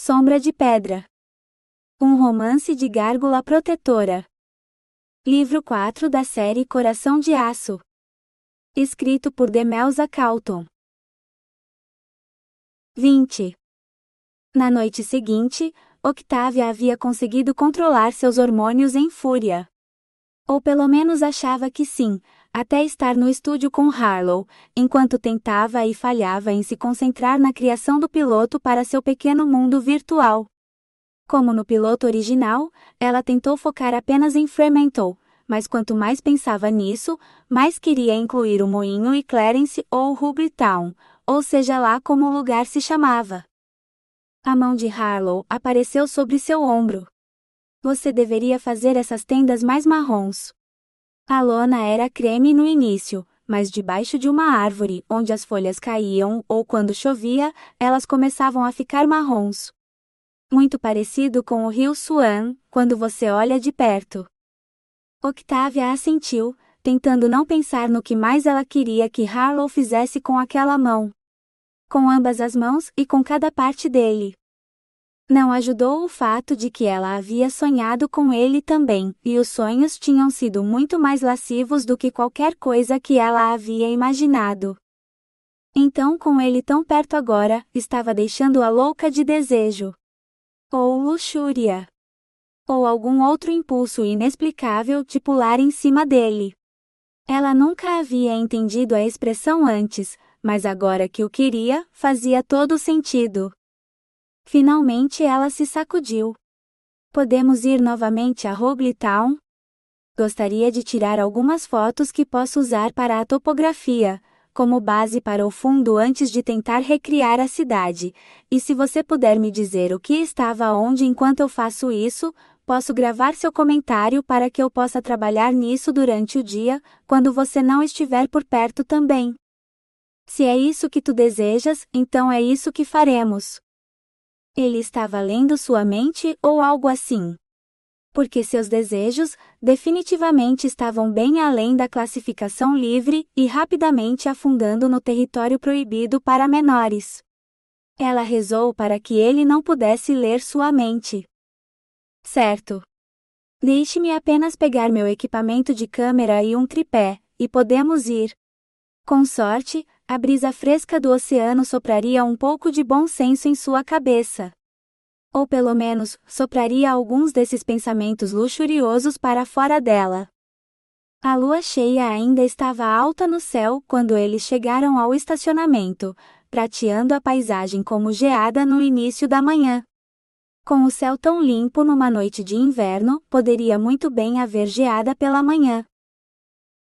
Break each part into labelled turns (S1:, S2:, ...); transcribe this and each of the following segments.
S1: Sombra de Pedra. Um romance de gárgula protetora. Livro 4 da série Coração de Aço. Escrito por Demelza Calton. 20. Na noite seguinte, Octavia havia conseguido controlar seus hormônios em fúria. Ou pelo menos achava que sim, até estar no estúdio com Harlow, enquanto tentava e falhava em se concentrar na criação do piloto para seu pequeno mundo virtual. Como no piloto original, ela tentou focar apenas em Fremantle, mas quanto mais pensava nisso, mais queria incluir o Moinho e Clarence ou Rubytown, ou seja lá como o lugar se chamava. A mão de Harlow apareceu sobre seu ombro. Você deveria fazer essas tendas mais marrons. A lona era creme no início, mas debaixo de uma árvore onde as folhas caíam ou quando chovia, elas começavam a ficar marrons. Muito parecido com o rio Swan, quando você olha de perto. Octavia assentiu, tentando não pensar no que mais ela queria que Harlow fizesse com aquela mão. Com ambas as mãos e com cada parte dele. Não ajudou o fato de que ela havia sonhado com ele também, e os sonhos tinham sido muito mais lascivos do que qualquer coisa que ela havia imaginado. Então, com ele tão perto agora, estava deixando-a louca de desejo. Ou luxúria. Ou algum outro impulso inexplicável de pular em cima dele. Ela nunca havia entendido a expressão antes, mas agora que o queria, fazia todo sentido. Finalmente ela se sacudiu. Podemos ir novamente a Rubytown? Gostaria de tirar algumas fotos que posso usar para a topografia, como base para o fundo antes de tentar recriar a cidade, e se você puder me dizer o que estava onde enquanto eu faço isso, posso gravar seu comentário para que eu possa trabalhar nisso durante o dia, quando você não estiver por perto também. Se é isso que tu desejas, então é isso que faremos. Ele estava lendo sua mente ou algo assim. Porque seus desejos, definitivamente estavam bem além da classificação livre e rapidamente afundando no território proibido para menores. Ela rezou para que ele não pudesse ler sua mente. Certo. Deixe-me apenas pegar meu equipamento de câmera e um tripé, e podemos ir. Com sorte, a brisa fresca do oceano sopraria um pouco de bom senso em sua cabeça. Ou pelo menos, sopraria alguns desses pensamentos luxuriosos para fora dela. A lua cheia ainda estava alta no céu quando eles chegaram ao estacionamento, prateando a paisagem como geada no início da manhã. Com o céu tão limpo numa noite de inverno, poderia muito bem haver geada pela manhã.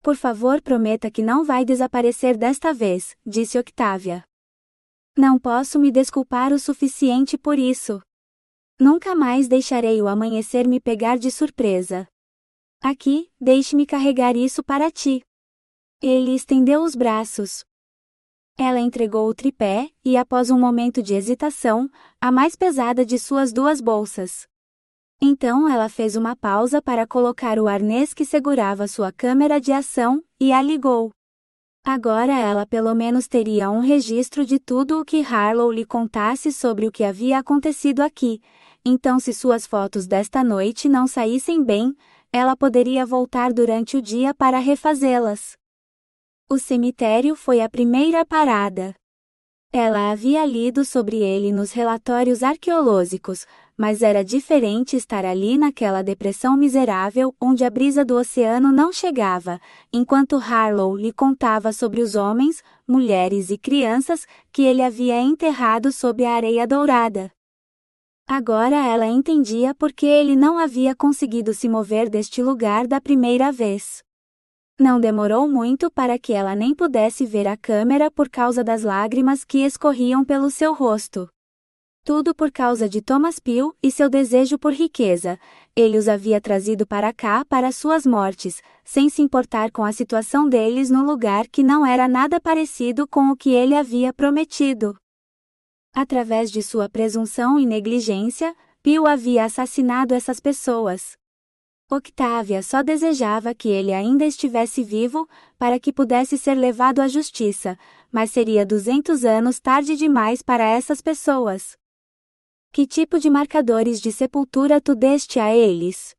S1: Por favor, prometa que não vai desaparecer desta vez, disse Octavia. Não posso me desculpar o suficiente por isso. Nunca mais deixarei o amanhecer me pegar de surpresa. Aqui, deixe-me carregar isso para ti. Ele estendeu os braços. Ela entregou o tripé, e após um momento de hesitação, a mais pesada de suas duas bolsas. Então ela fez uma pausa para colocar o arnês que segurava sua câmera de ação, e a ligou. Agora ela pelo menos teria um registro de tudo o que Harlow lhe contasse sobre o que havia acontecido aqui, então se suas fotos desta noite não saíssem bem, ela poderia voltar durante o dia para refazê-las. O cemitério foi a primeira parada. Ela havia lido sobre ele nos relatórios arqueológicos, mas era diferente estar ali naquela depressão miserável onde a brisa do oceano não chegava, enquanto Harlow lhe contava sobre os homens, mulheres e crianças que ele havia enterrado sob a areia dourada. Agora ela entendia por que ele não havia conseguido se mover deste lugar da primeira vez. Não demorou muito para que ela nem pudesse ver a câmera por causa das lágrimas que escorriam pelo seu rosto. Tudo por causa de Thomas Peel e seu desejo por riqueza. Ele os havia trazido para cá para suas mortes, sem se importar com a situação deles no lugar que não era nada parecido com o que ele havia prometido. Através de sua presunção e negligência, Peel havia assassinado essas pessoas. Octavia só desejava que ele ainda estivesse vivo, para que pudesse ser levado à justiça, mas seria 200 anos tarde demais para essas pessoas. Que tipo de marcadores de sepultura tu deste a eles?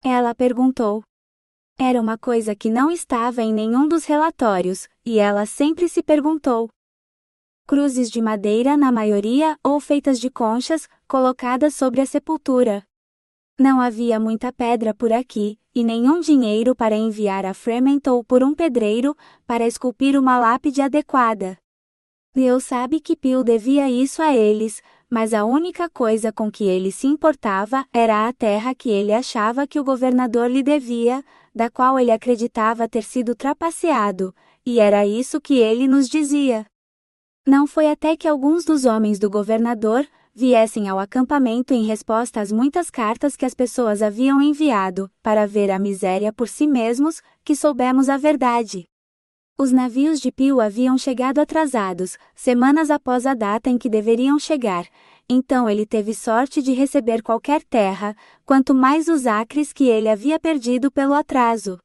S1: Ela perguntou. Era uma coisa que não estava em nenhum dos relatórios, e ela sempre se perguntou. Cruzes de madeira na maioria ou feitas de conchas, colocadas sobre a sepultura. Não havia muita pedra por aqui, e nenhum dinheiro para enviar a Fremont ou por um pedreiro, para esculpir uma lápide adequada. Deus sabe que Pio devia isso a eles, mas a única coisa com que ele se importava era a terra que ele achava que o governador lhe devia, da qual ele acreditava ter sido trapaceado, e era isso que ele nos dizia. Não foi até que alguns dos homens do governador viessem ao acampamento em resposta às muitas cartas que as pessoas haviam enviado, para ver a miséria por si mesmos, que soubemos a verdade. Os navios de Pio haviam chegado atrasados, semanas após a data em que deveriam chegar, então ele teve sorte de receber qualquer terra, quanto mais os acres que ele havia perdido pelo atraso.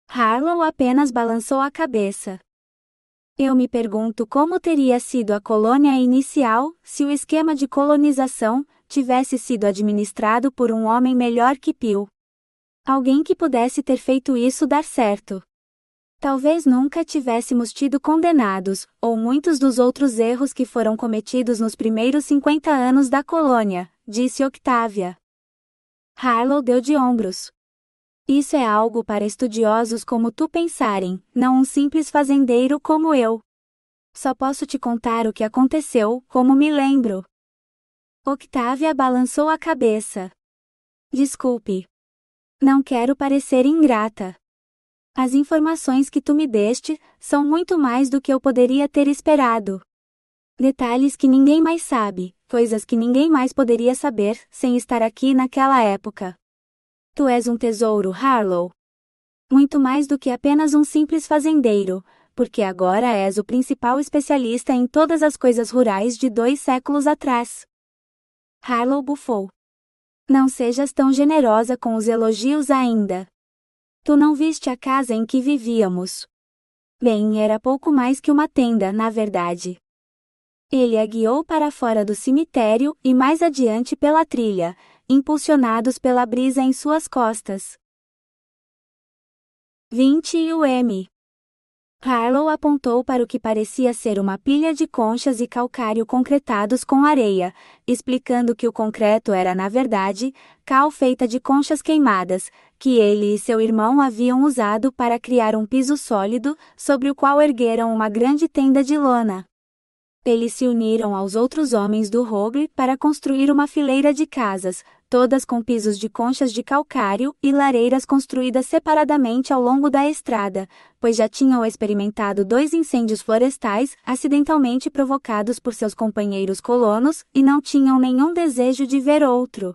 S1: Harlow apenas balançou a cabeça. Eu me pergunto como teria sido a colônia inicial, se o esquema de colonização tivesse sido administrado por um homem melhor que Pio. Alguém que pudesse ter feito isso dar certo. Talvez nunca tivéssemos tido condenados, ou muitos dos outros erros que foram cometidos nos primeiros 50 anos da colônia, disse Octavia. Harlow deu de ombros. Isso é algo para estudiosos como tu pensarem, não um simples fazendeiro como eu. Só posso te contar o que aconteceu, como me lembro. Octavia balançou a cabeça. Desculpe. Não quero parecer ingrata. As informações que tu me deste são muito mais do que eu poderia ter esperado. Detalhes que ninguém mais sabe, coisas que ninguém mais poderia saber sem estar aqui naquela época. Tu és um tesouro, Harlow. Muito mais do que apenas um simples fazendeiro, porque agora és o principal especialista em todas as coisas rurais de 2 séculos atrás. Harlow bufou. Não sejas tão generosa com os elogios ainda. Tu não viste a casa em que vivíamos. Bem, era pouco mais que uma tenda, na verdade. Ele a guiou para fora do cemitério e mais adiante pela trilha, impulsionados pela brisa em suas costas. 20 UM. Harlow apontou para o que parecia ser uma pilha de conchas e calcário concretados com areia, explicando que o concreto era na verdade, cal feita de conchas queimadas, que ele e seu irmão haviam usado para criar um piso sólido, sobre o qual ergueram uma grande tenda de lona. Eles se uniram aos outros homens do Rogle para construir uma fileira de casas, todas com pisos de conchas de calcário e lareiras construídas separadamente ao longo da estrada, pois já tinham experimentado 2 incêndios florestais acidentalmente provocados por seus companheiros colonos e não tinham nenhum desejo de ver outro.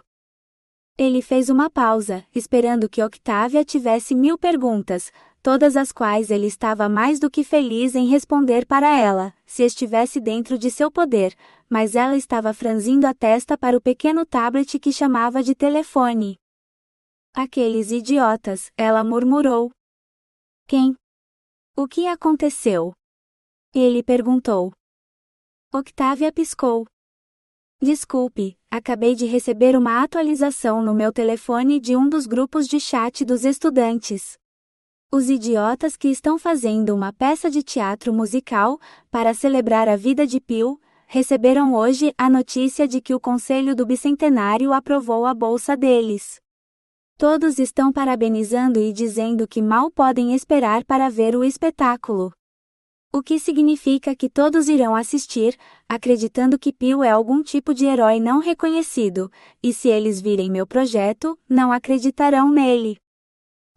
S1: Ele fez uma pausa, esperando que Octavia tivesse 1000 perguntas, todas as quais ele estava mais do que feliz em responder para ela, se estivesse dentro de seu poder, mas ela estava franzindo a testa para o pequeno tablet que chamava de telefone. Aqueles idiotas, ela murmurou. Quem? O que aconteceu? Ele perguntou. Octavia piscou. Desculpe, acabei de receber uma atualização no meu telefone de um dos grupos de chat dos estudantes. Os idiotas que estão fazendo uma peça de teatro musical, para celebrar a vida de Pio, receberam hoje a notícia de que o Conselho do Bicentenário aprovou a bolsa deles. Todos estão parabenizando e dizendo que mal podem esperar para ver o espetáculo. O que significa que todos irão assistir, acreditando que Pio é algum tipo de herói não reconhecido, e se eles virem meu projeto, não acreditarão nele.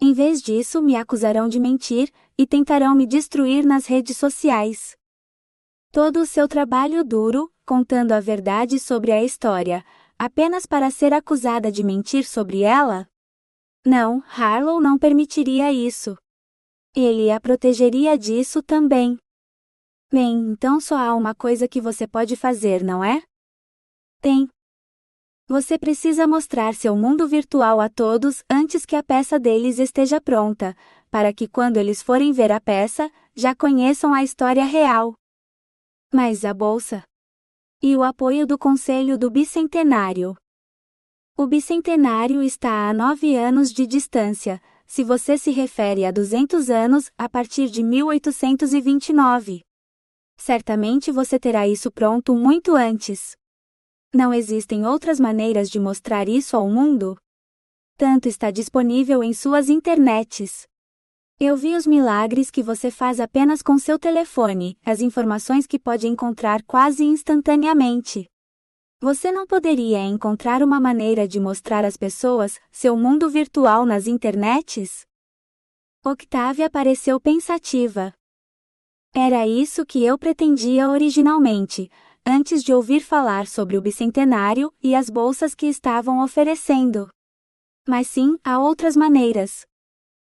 S1: Em vez disso, me acusarão de mentir, e tentarão me destruir nas redes sociais. Todo o seu trabalho duro, contando a verdade sobre a história, apenas para ser acusada de mentir sobre ela? Não, Harlow não permitiria isso. Ele a protegeria disso também. Bem, então só há uma coisa que você pode fazer, não é? Tem. Você precisa mostrar seu mundo virtual a todos antes que a peça deles esteja pronta, para que quando eles forem ver a peça, já conheçam a história real. Mas a bolsa? E o apoio do Conselho do Bicentenário. O Bicentenário está a 9 anos de distância, se você se refere a 200 anos, a partir de 1829. Certamente você terá isso pronto muito antes. Não existem outras maneiras de mostrar isso ao mundo? Tanto está disponível em suas internets. Eu vi os milagres que você faz apenas com seu telefone, as informações que pode encontrar quase instantaneamente. Você não poderia encontrar uma maneira de mostrar às pessoas seu mundo virtual nas internets? Octávia pareceu pensativa. Era isso que eu pretendia originalmente, antes de ouvir falar sobre o bicentenário e as bolsas que estavam oferecendo. Mas sim, há outras maneiras.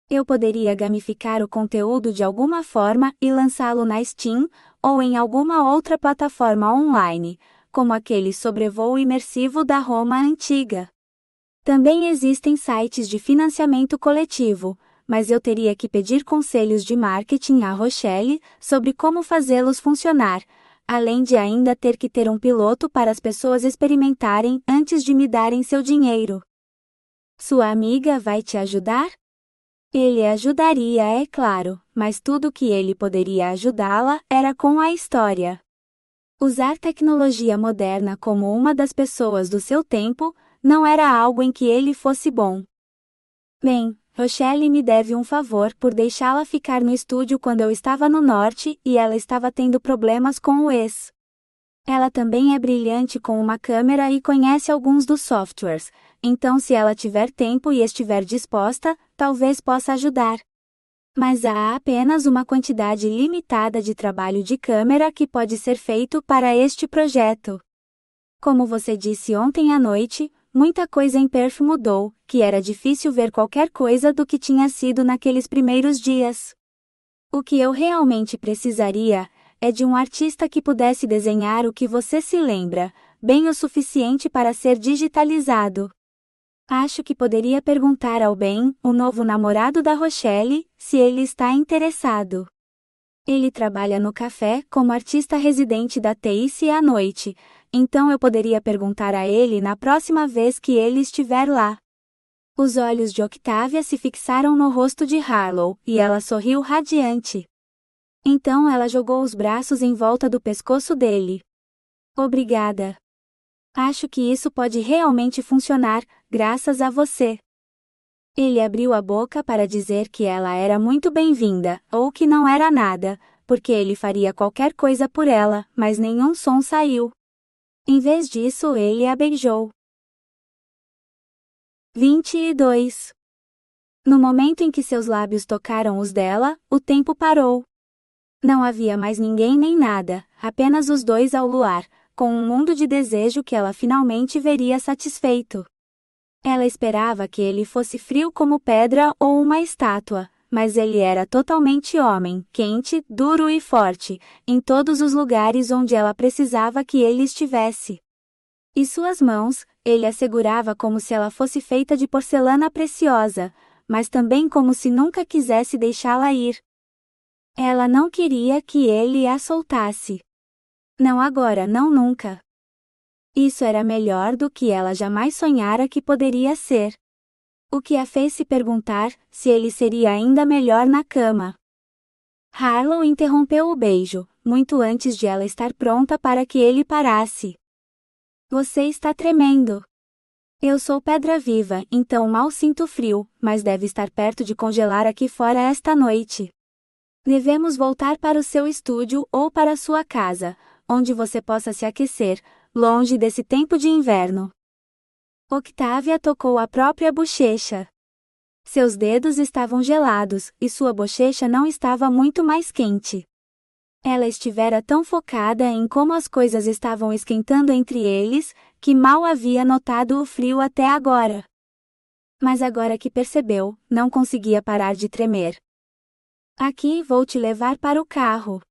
S1: Eu poderia gamificar o conteúdo de alguma forma e lançá-lo na Steam, ou em alguma outra plataforma online, como aquele sobrevoo imersivo da Roma Antiga. Também existem sites de financiamento coletivo, mas eu teria que pedir conselhos de marketing a Rochelle sobre como fazê-los funcionar, além de ainda ter que ter um piloto para as pessoas experimentarem antes de me darem seu dinheiro. Sua amiga vai te ajudar? Ele ajudaria, é claro, mas tudo que ele poderia ajudá-la era com a história. Usar tecnologia moderna como uma das pessoas do seu tempo, não era algo em que ele fosse bom. Bem, Rochelle me deve um favor por deixá-la ficar no estúdio quando eu estava no norte e ela estava tendo problemas com o ex. Ela também é brilhante com uma câmera e conhece alguns dos softwares, então se ela tiver tempo e estiver disposta, talvez possa ajudar. Mas há apenas uma quantidade limitada de trabalho de câmera que pode ser feito para este projeto. Como você disse ontem à noite, muita coisa em Perth mudou, que era difícil ver qualquer coisa do que tinha sido naqueles primeiros dias. O que eu realmente precisaria é de um artista que pudesse desenhar o que você se lembra, bem o suficiente para ser digitalizado. Acho que poderia perguntar ao Ben, o novo namorado da Rochelle, se ele está interessado. Ele trabalha no café como artista residente da Tacy à noite, então eu poderia perguntar a ele na próxima vez que ele estiver lá. Os olhos de Octávia se fixaram no rosto de Harlow, e ela sorriu radiante. Então ela jogou os braços em volta do pescoço dele. Obrigada. Acho que isso pode realmente funcionar, graças a você. Ele abriu a boca para dizer que ela era muito bem-vinda, ou que não era nada, porque ele faria qualquer coisa por ela, mas nenhum som saiu. Em vez disso, ele a beijou. 22. No momento em que seus lábios tocaram os dela, o tempo parou. Não havia mais ninguém nem nada, apenas os dois ao luar, com um mundo de desejo que ela finalmente veria satisfeito. Ela esperava que ele fosse frio como pedra ou uma estátua, mas ele era totalmente homem, quente, duro e forte, em todos os lugares onde ela precisava que ele estivesse. E suas mãos, ele a segurava como se ela fosse feita de porcelana preciosa, mas também como se nunca quisesse deixá-la ir. Ela não queria que ele a soltasse. Não agora, não nunca. Isso era melhor do que ela jamais sonhara que poderia ser. O que a fez se perguntar se ele seria ainda melhor na cama. Harlow interrompeu o beijo, muito antes de ela estar pronta para que ele parasse. Você está tremendo. Eu sou pedra viva, então mal sinto frio, mas deve estar perto de congelar aqui fora esta noite. Devemos voltar para o seu estúdio ou para sua casa, onde você possa se aquecer, longe desse tempo de inverno. Octávia tocou a própria bochecha. Seus dedos estavam gelados, e sua bochecha não estava muito mais quente. Ela estivera tão focada em como as coisas estavam esquentando entre eles, que mal havia notado o frio até agora. Mas agora que percebeu, não conseguia parar de tremer. Aqui vou te levar para o carro.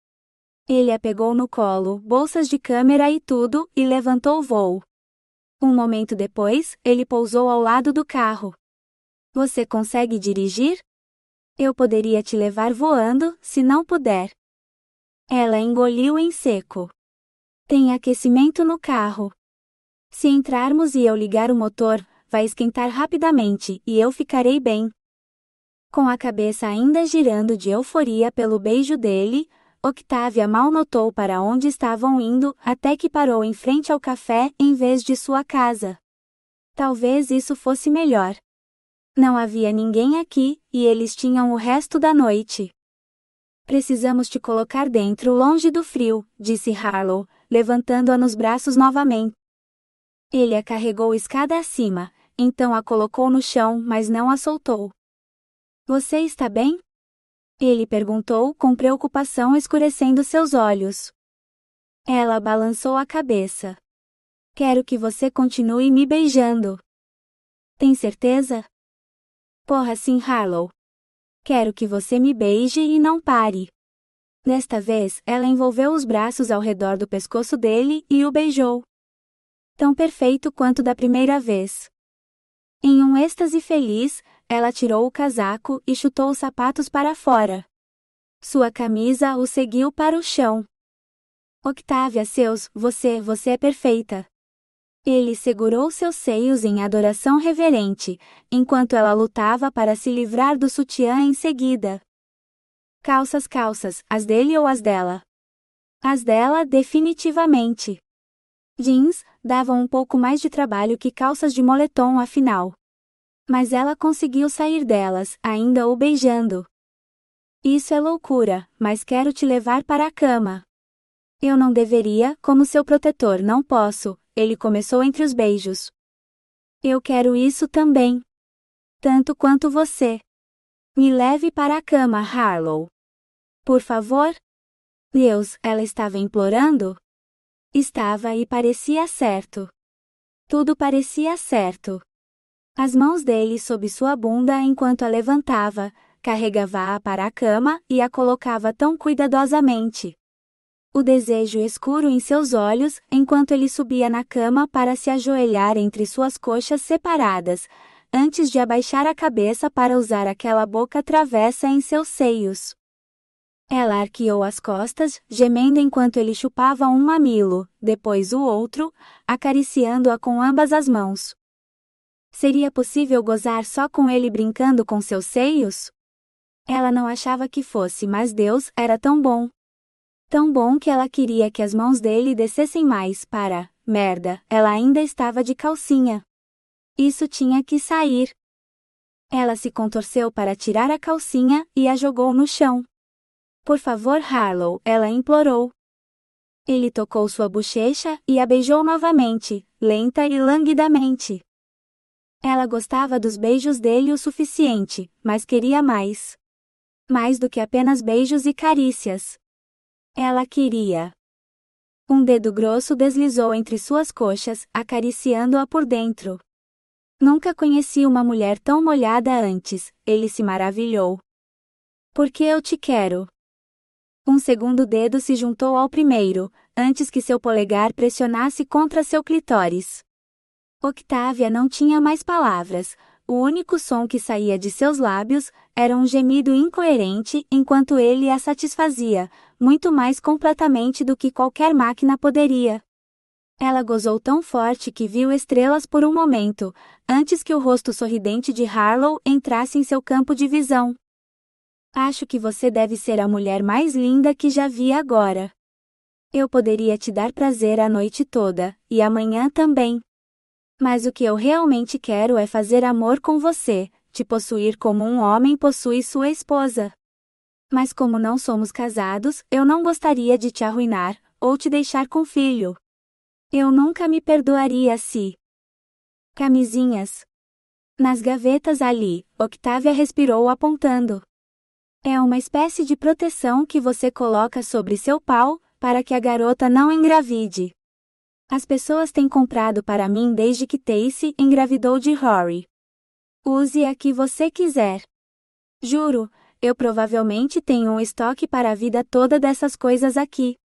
S1: Ele a pegou no colo, bolsas de câmera e tudo, e levantou o voo. Um momento depois, ele pousou ao lado do carro. Você consegue dirigir? Eu poderia te levar voando, se não puder. Ela engoliu em seco. Tem aquecimento no carro. Se entrarmos e eu ligar o motor, vai esquentar rapidamente e eu ficarei bem. Com a cabeça ainda girando de euforia pelo beijo dele, Octávia mal notou para onde estavam indo até que parou em frente ao café em vez de sua casa. Talvez isso fosse melhor. Não havia ninguém aqui, e eles tinham o resto da noite. Precisamos te colocar dentro longe do frio, disse Harlow, levantando-a nos braços novamente. Ele a carregou escada acima, então a colocou no chão, mas não a soltou. Você está bem? Ele perguntou com preocupação escurecendo seus olhos. Ela balançou a cabeça. Quero que você continue me beijando. Tem certeza? Porra sim, Harlow. Quero que você me beije e não pare. Desta vez, ela envolveu os braços ao redor do pescoço dele e o beijou. Tão perfeito quanto da primeira vez. Em um êxtase feliz, ela tirou o casaco e chutou os sapatos para fora. Sua camisa o seguiu para o chão. Octávia, você é perfeita. Ele segurou seus seios em adoração reverente, enquanto ela lutava para se livrar do sutiã em seguida. Calças, as dele ou as dela? As dela, definitivamente. Jeans davam um pouco mais de trabalho que calças de moletom afinal. Mas ela conseguiu sair delas, ainda o beijando. Isso é loucura, mas quero te levar para a cama. Eu não deveria, como seu protetor, não posso, ele começou entre os beijos. Eu quero isso também. Tanto quanto você. Me leve para a cama, Harlow. Por favor? Deus, ela estava implorando? Estava e parecia certo. Tudo parecia certo. As mãos dele sob sua bunda enquanto a levantava, carregava-a para a cama e a colocava tão cuidadosamente. O desejo escuro em seus olhos enquanto ele subia na cama para se ajoelhar entre suas coxas separadas, antes de abaixar a cabeça para usar aquela boca travessa em seus seios. Ela arqueou as costas, gemendo enquanto ele chupava um mamilo, depois o outro, acariciando-a com ambas as mãos. Seria possível gozar só com ele brincando com seus seios? Ela não achava que fosse, mas Deus era tão bom. Tão bom que ela queria que as mãos dele descessem mais para, merda, ela ainda estava de calcinha. Isso tinha que sair. Ela se contorceu para tirar a calcinha e a jogou no chão. Por favor, Harlow, ela implorou. Ele tocou sua bochecha e a beijou novamente, lenta e languidamente. Ela gostava dos beijos dele o suficiente, mas queria mais. Mais do que apenas beijos e carícias. Ela queria. Um dedo grosso deslizou entre suas coxas, acariciando-a por dentro. Nunca conheci uma mulher tão molhada antes, ele se maravilhou. Porque eu te quero. Um segundo dedo se juntou ao primeiro, antes que seu polegar pressionasse contra seu clitóris. Octávia não tinha mais palavras, o único som que saía de seus lábios era um gemido incoerente enquanto ele a satisfazia, muito mais completamente do que qualquer máquina poderia. Ela gozou tão forte que viu estrelas por um momento, antes que o rosto sorridente de Harlow entrasse em seu campo de visão. Acho que você deve ser a mulher mais linda que já vi agora. Eu poderia te dar prazer a noite toda, e amanhã também. Mas o que eu realmente quero é fazer amor com você, te possuir como um homem possui sua esposa. Mas como não somos casados, eu não gostaria de te arruinar, ou te deixar com filho. Eu nunca me perdoaria se... Camisinhas. Nas gavetas ali, Octávia respirou apontando. É uma espécie de proteção que você coloca sobre seu pau, para que a garota não engravide. As pessoas têm comprado para mim desde que Tacy engravidou de Rory. Use a que você quiser. Juro, eu provavelmente tenho um estoque para a vida toda dessas coisas aqui.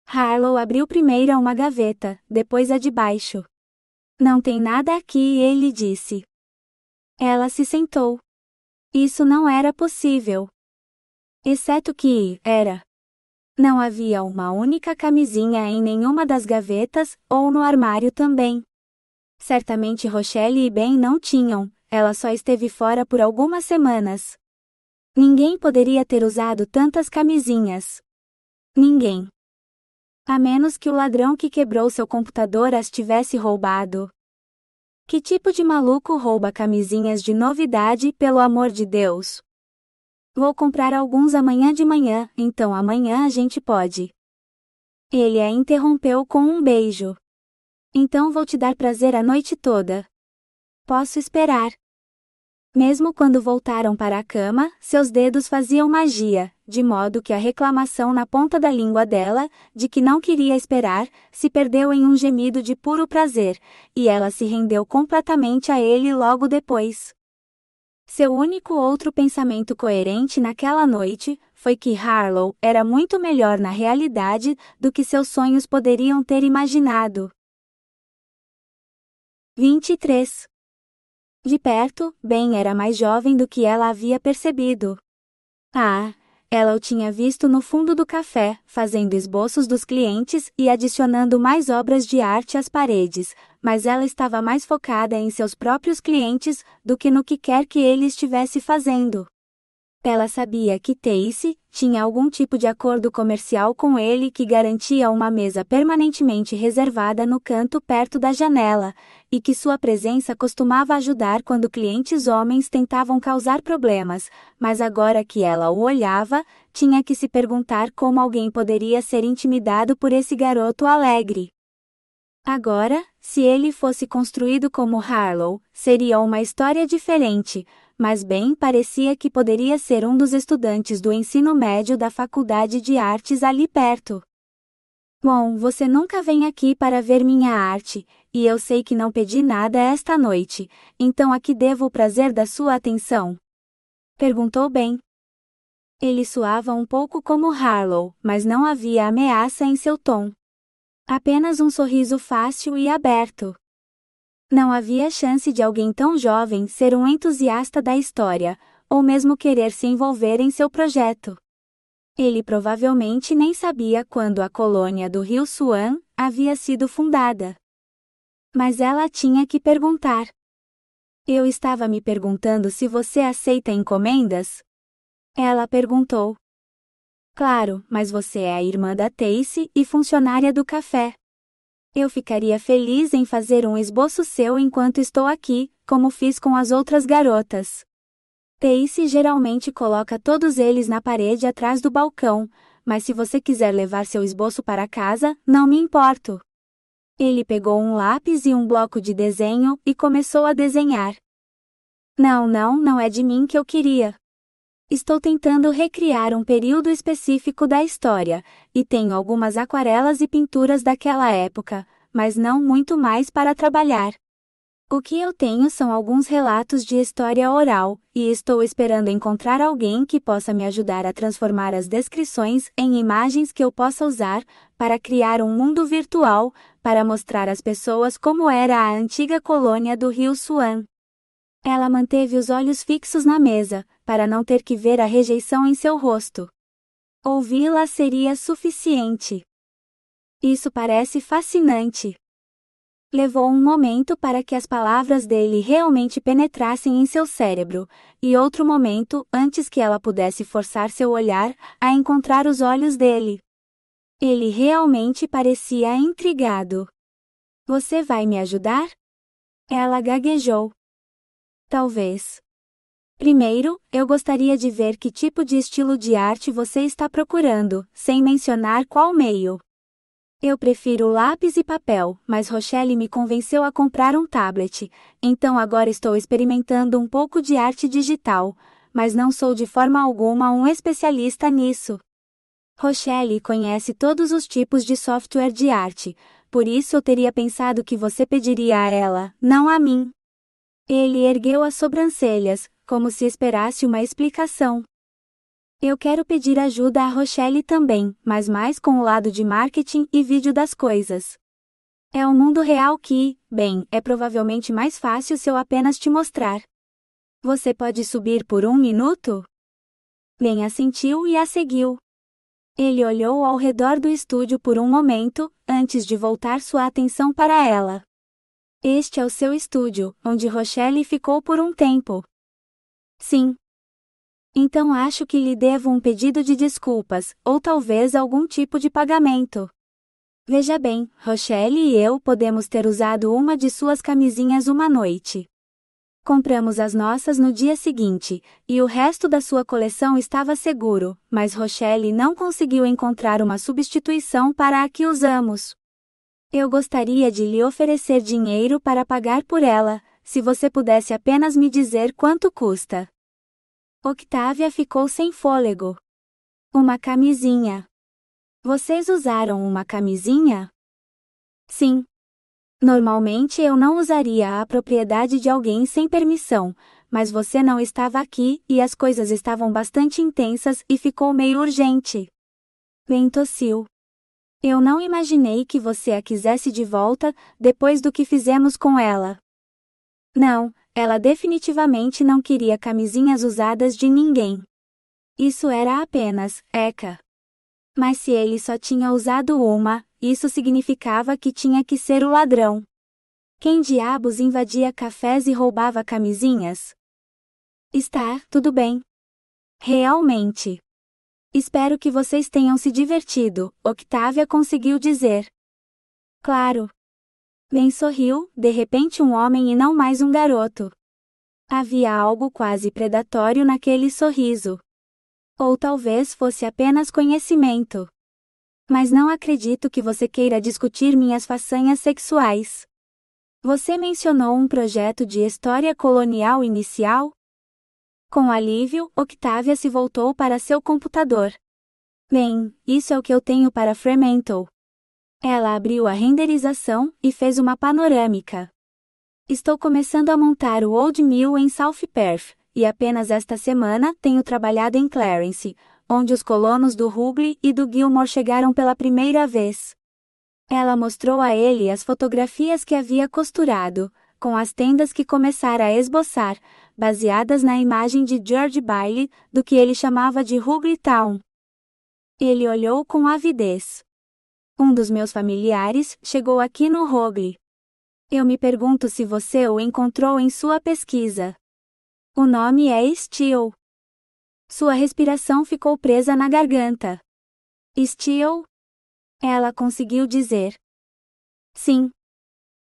S1: Harlow abriu primeiro uma gaveta, depois a de baixo. Não tem nada aqui, ele disse. Ela se sentou. Isso não era possível. Exceto que, era. Não havia uma única camisinha em nenhuma das gavetas, ou no armário também. Certamente Rochelle e Ben não tinham, ela só esteve fora por algumas semanas. Ninguém poderia ter usado tantas camisinhas. Ninguém. A menos que o ladrão que quebrou seu computador as tivesse roubado. Que tipo de maluco rouba camisinhas de novidade, pelo amor de Deus? Vou comprar alguns amanhã de manhã, então amanhã a gente pode. Ele a interrompeu com um beijo. Então vou te dar prazer a noite toda. Posso esperar. Mesmo quando voltaram para a cama, seus dedos faziam magia, de modo que a reclamação na ponta da língua dela, de que não queria esperar, se perdeu em um gemido de puro prazer, e ela se rendeu completamente a ele logo depois. Seu único outro pensamento coerente naquela noite foi que Harlow era muito melhor na realidade do que seus sonhos poderiam ter imaginado. 23. De perto, Ben era mais jovem do que ela havia percebido. Ela o tinha visto no fundo do café, fazendo esboços dos clientes e adicionando mais obras de arte às paredes, mas ela estava mais focada em seus próprios clientes do que no que quer que ele estivesse fazendo. Ela sabia que Tacy tinha algum tipo de acordo comercial com ele que garantia uma mesa permanentemente reservada no canto perto da janela, e que sua presença costumava ajudar quando clientes homens tentavam causar problemas, mas agora que ela o olhava, tinha que se perguntar como alguém poderia ser intimidado por esse garoto alegre. Agora, se ele fosse construído como Harlow, seria uma história diferente, mas Ben parecia que poderia ser um dos estudantes do ensino médio da Faculdade de Artes ali perto. Bom, você nunca vem aqui para ver minha arte, e eu sei que não pedi nada esta noite, então a que devo o prazer da sua atenção? Perguntou Ben. Ele soava um pouco como Harlow, mas não havia ameaça em seu tom. Apenas um sorriso fácil e aberto. Não havia chance de alguém tão jovem ser um entusiasta da história, ou mesmo querer se envolver em seu projeto. Ele provavelmente nem sabia quando a colônia do Rio Swan havia sido fundada. Mas ela tinha que perguntar. Eu estava me perguntando se você aceita encomendas? Ela perguntou. Claro, mas você é a irmã da Tacy e funcionária do café. Eu ficaria feliz em fazer um esboço seu enquanto estou aqui, como fiz com as outras garotas. Tacy geralmente coloca todos eles na parede atrás do balcão, mas se você quiser levar seu esboço para casa, não me importo. Ele pegou um lápis e um bloco de desenho e começou a desenhar. Não é de mim que eu queria. Estou tentando recriar um período específico da história, e tenho algumas aquarelas e pinturas daquela época, mas não muito mais para trabalhar. O que eu tenho são alguns relatos de história oral, e estou esperando encontrar alguém que possa me ajudar a transformar as descrições em imagens que eu possa usar para criar um mundo virtual, para mostrar às pessoas como era a antiga colônia do Rio Swan. Ela manteve os olhos fixos na mesa, para não ter que ver a rejeição em seu rosto. Ouvi-la seria suficiente. Isso parece fascinante. Levou um momento para que as palavras dele realmente penetrassem em seu cérebro, e outro momento antes que ela pudesse forçar seu olhar a encontrar os olhos dele. Ele realmente parecia intrigado. Você vai me ajudar? Ela gaguejou. Talvez. Primeiro, eu gostaria de ver que tipo de estilo de arte você está procurando, sem mencionar qual meio. Eu prefiro lápis e papel, mas Rochelle me convenceu a comprar um tablet, então agora estou experimentando um pouco de arte digital, mas não sou de forma alguma um especialista nisso. Rochelle conhece todos os tipos de software de arte, por isso eu teria pensado que você pediria a ela, não a mim. Ele ergueu as sobrancelhas, como se esperasse uma explicação. Eu quero pedir ajuda a Rochelle também, mas mais com o lado de marketing e vídeo das coisas. É um mundo real que, bem, é provavelmente mais fácil se eu apenas te mostrar. Você pode subir por 1 minuto? Ben assentiu e a seguiu. Ele olhou ao redor do estúdio por um momento, antes de voltar sua atenção para ela. Este é o seu estúdio, onde Rochelle ficou por um tempo. Sim. Então acho que lhe devo um pedido de desculpas, ou talvez algum tipo de pagamento. Veja bem, Rochelle e eu podemos ter usado uma de suas camisinhas uma noite. Compramos as nossas no dia seguinte, e o resto da sua coleção estava seguro, mas Rochelle não conseguiu encontrar uma substituição para a que usamos. Eu gostaria de lhe oferecer dinheiro para pagar por ela, se você pudesse apenas me dizer quanto custa. Octávia ficou sem fôlego. Uma camisinha. Vocês usaram uma camisinha? Sim. Normalmente eu não usaria a propriedade de alguém sem permissão, mas você não estava aqui e as coisas estavam bastante intensas e ficou meio urgente. Ben tossiu. Eu não imaginei que você a quisesse de volta, depois do que fizemos com ela. Não, ela definitivamente não queria camisinhas usadas de ninguém. Isso era apenas, Eka. Mas se ele só tinha usado uma, isso significava que tinha que ser o ladrão. Quem diabos invadia cafés e roubava camisinhas? Está, tudo bem. Realmente. Espero que vocês tenham se divertido, Octávia conseguiu dizer. Claro. Ben sorriu, de repente um homem e não mais um garoto. Havia algo quase predatório naquele sorriso. Ou talvez fosse apenas conhecimento. Mas não acredito que você queira discutir minhas façanhas sexuais. Você mencionou um projeto de história colonial inicial? Com alívio, Octávia se voltou para seu computador. Bem, isso é o que eu tenho para Fremantle. Ela abriu a renderização e fez uma panorâmica. Estou começando a montar o Old Mill em South Perth, e apenas esta semana tenho trabalhado em Clarence, onde os colonos do Rugley e do Gilmore chegaram pela primeira vez. Ela mostrou a ele as fotografias que havia costurado, com as tendas que começara a esboçar, baseadas na imagem de George Bailey, do que ele chamava de Rugley Town. Ele olhou com avidez. Um dos meus familiares chegou aqui no Rugley. Eu me pergunto se você o encontrou em sua pesquisa. O nome é Steele. Sua respiração ficou presa na garganta. Steele? Ela conseguiu dizer. Sim.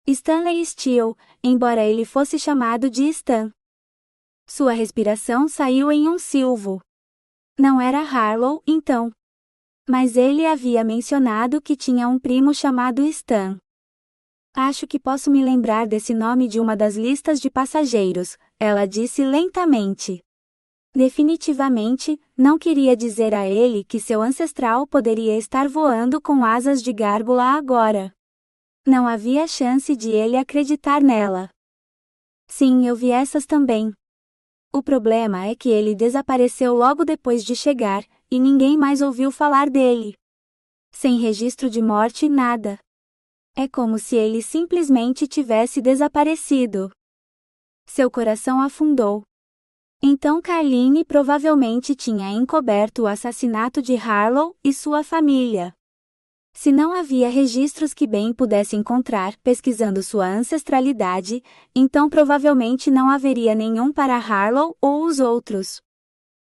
S1: Stanley Steele, embora ele fosse chamado de Stan. Sua respiração saiu em um silvo. Não era Harlow, então. Mas ele havia mencionado que tinha um primo chamado Stan. Acho que posso me lembrar desse nome de uma das listas de passageiros, ela disse lentamente. Definitivamente, não queria dizer a ele que seu ancestral poderia estar voando com asas de gárgula agora. Não havia chance de ele acreditar nela. Sim, eu vi essas também. O problema é que ele desapareceu logo depois de chegar, e ninguém mais ouviu falar dele. Sem registro de morte, nada. É como se ele simplesmente tivesse desaparecido. Seu coração afundou. Então Carline provavelmente tinha encoberto o assassinato de Harlow e sua família. Se não havia registros que Ben pudesse encontrar pesquisando sua ancestralidade, então provavelmente não haveria nenhum para Harlow ou os outros.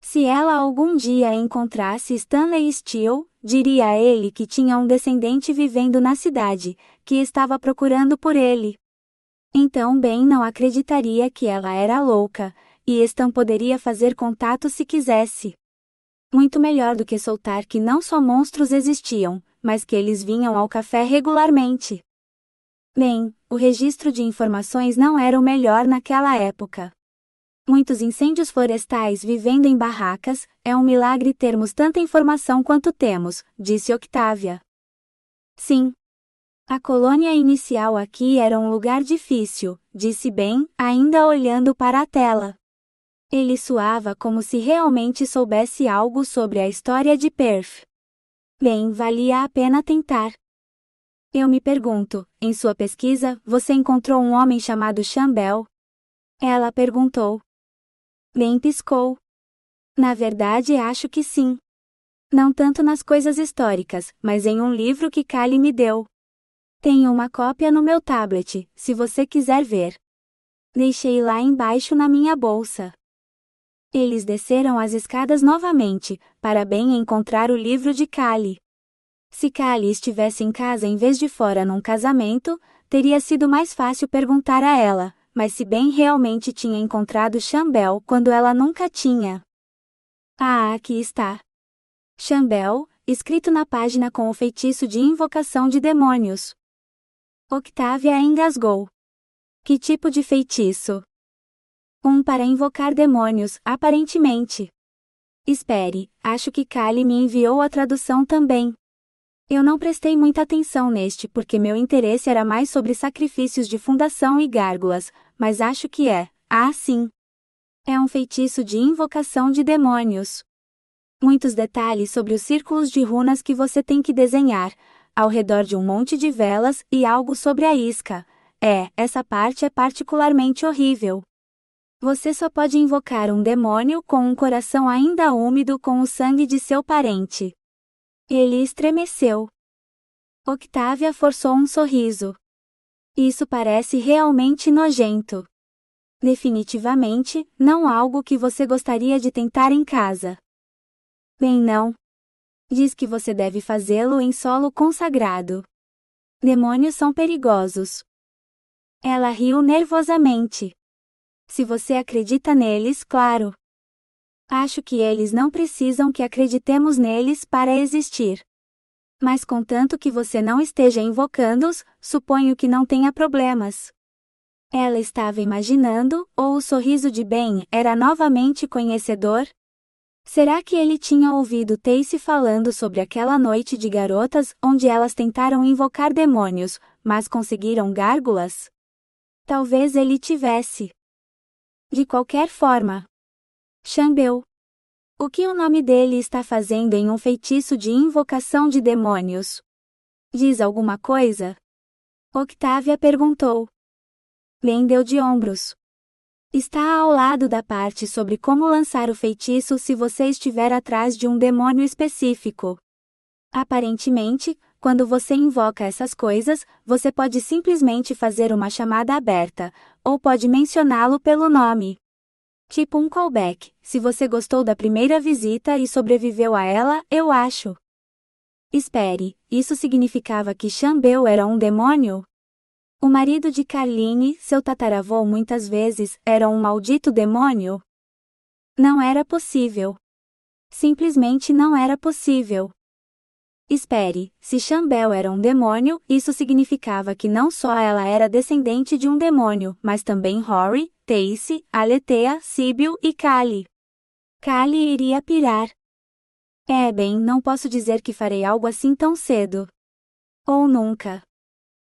S1: Se ela algum dia encontrasse Stanley Steele, diria a ele que tinha um descendente vivendo na cidade, que estava procurando por ele. Então Ben não acreditaria que ela era louca, e Stan poderia fazer contato se quisesse. Muito melhor do que soltar que não só monstros existiam, mas que eles vinham ao café regularmente. Bem, o registro de informações não era o melhor naquela época. Muitos incêndios florestais vivendo em barracas, é um milagre termos tanta informação quanto temos, disse Octávia. Sim. A colônia inicial aqui era um lugar difícil, disse Ben, ainda olhando para a tela. Ele suava como se realmente soubesse algo sobre a história de Perth. Bem, valia a pena tentar. Eu me pergunto, em sua pesquisa, você encontrou um homem chamado Chambel? Ela perguntou. Ben piscou. Na verdade, acho que sim. Não tanto nas coisas históricas, mas em um livro que Callie me deu. Tenho uma cópia no meu tablet, se você quiser ver. Deixei lá embaixo na minha bolsa. Eles desceram as escadas novamente, para bem encontrar o livro de Callie. Se Callie estivesse em casa em vez de fora num casamento, teria sido mais fácil perguntar a ela, mas se Ben realmente tinha encontrado Chambel quando ela nunca tinha. Ah, aqui está. Chambel, escrito na página com o feitiço de invocação de demônios. Octavia engasgou. Que tipo de feitiço? Para invocar demônios, aparentemente. Espere, acho que Callie me enviou a tradução também. Eu não prestei muita atenção neste porque meu interesse era mais sobre sacrifícios de fundação e gárgulas, mas acho que é, sim. É um feitiço de invocação de demônios. Muitos detalhes sobre os círculos de runas que você tem que desenhar, ao redor de um monte de velas e algo sobre a isca. Essa parte é particularmente horrível. Você só pode invocar um demônio com um coração ainda úmido com o sangue de seu parente. Ele estremeceu. Octavia forçou um sorriso. Isso parece realmente nojento. Definitivamente, não algo que você gostaria de tentar em casa. Bem, não. Diz que você deve fazê-lo em solo consagrado. Demônios são perigosos. Ela riu nervosamente. Se você acredita neles, claro. Acho que eles não precisam que acreditemos neles para existir. Mas contanto que você não esteja invocando-os, suponho que não tenha problemas. Ela estava imaginando, ou o sorriso de Ben era novamente conhecedor? Será que ele tinha ouvido Tacy falando sobre aquela noite de garotas onde elas tentaram invocar demônios, mas conseguiram gárgulas? Talvez ele tivesse. De qualquer forma. Chambel. O que o nome dele está fazendo em um feitiço de invocação de demônios? Diz alguma coisa? Octavia perguntou. Ben deu de ombros. Está ao lado da parte sobre como lançar o feitiço se você estiver atrás de um demônio específico. Aparentemente, quando você invoca essas coisas, você pode simplesmente fazer uma chamada aberta, ou pode mencioná-lo pelo nome. Tipo um callback, se você gostou da primeira visita e sobreviveu a ela, eu acho. Espere, isso significava que Chambel era um demônio? O marido de Carline, seu tataravô muitas vezes, era um maldito demônio? Não era possível. Simplesmente não era possível. Espere, se Chambel era um demônio, isso significava que não só ela era descendente de um demônio, mas também Rory, Tacy, Alethea, Sibyl e Callie. Callie iria pirar. Bem, não posso dizer que farei algo assim tão cedo. Ou nunca.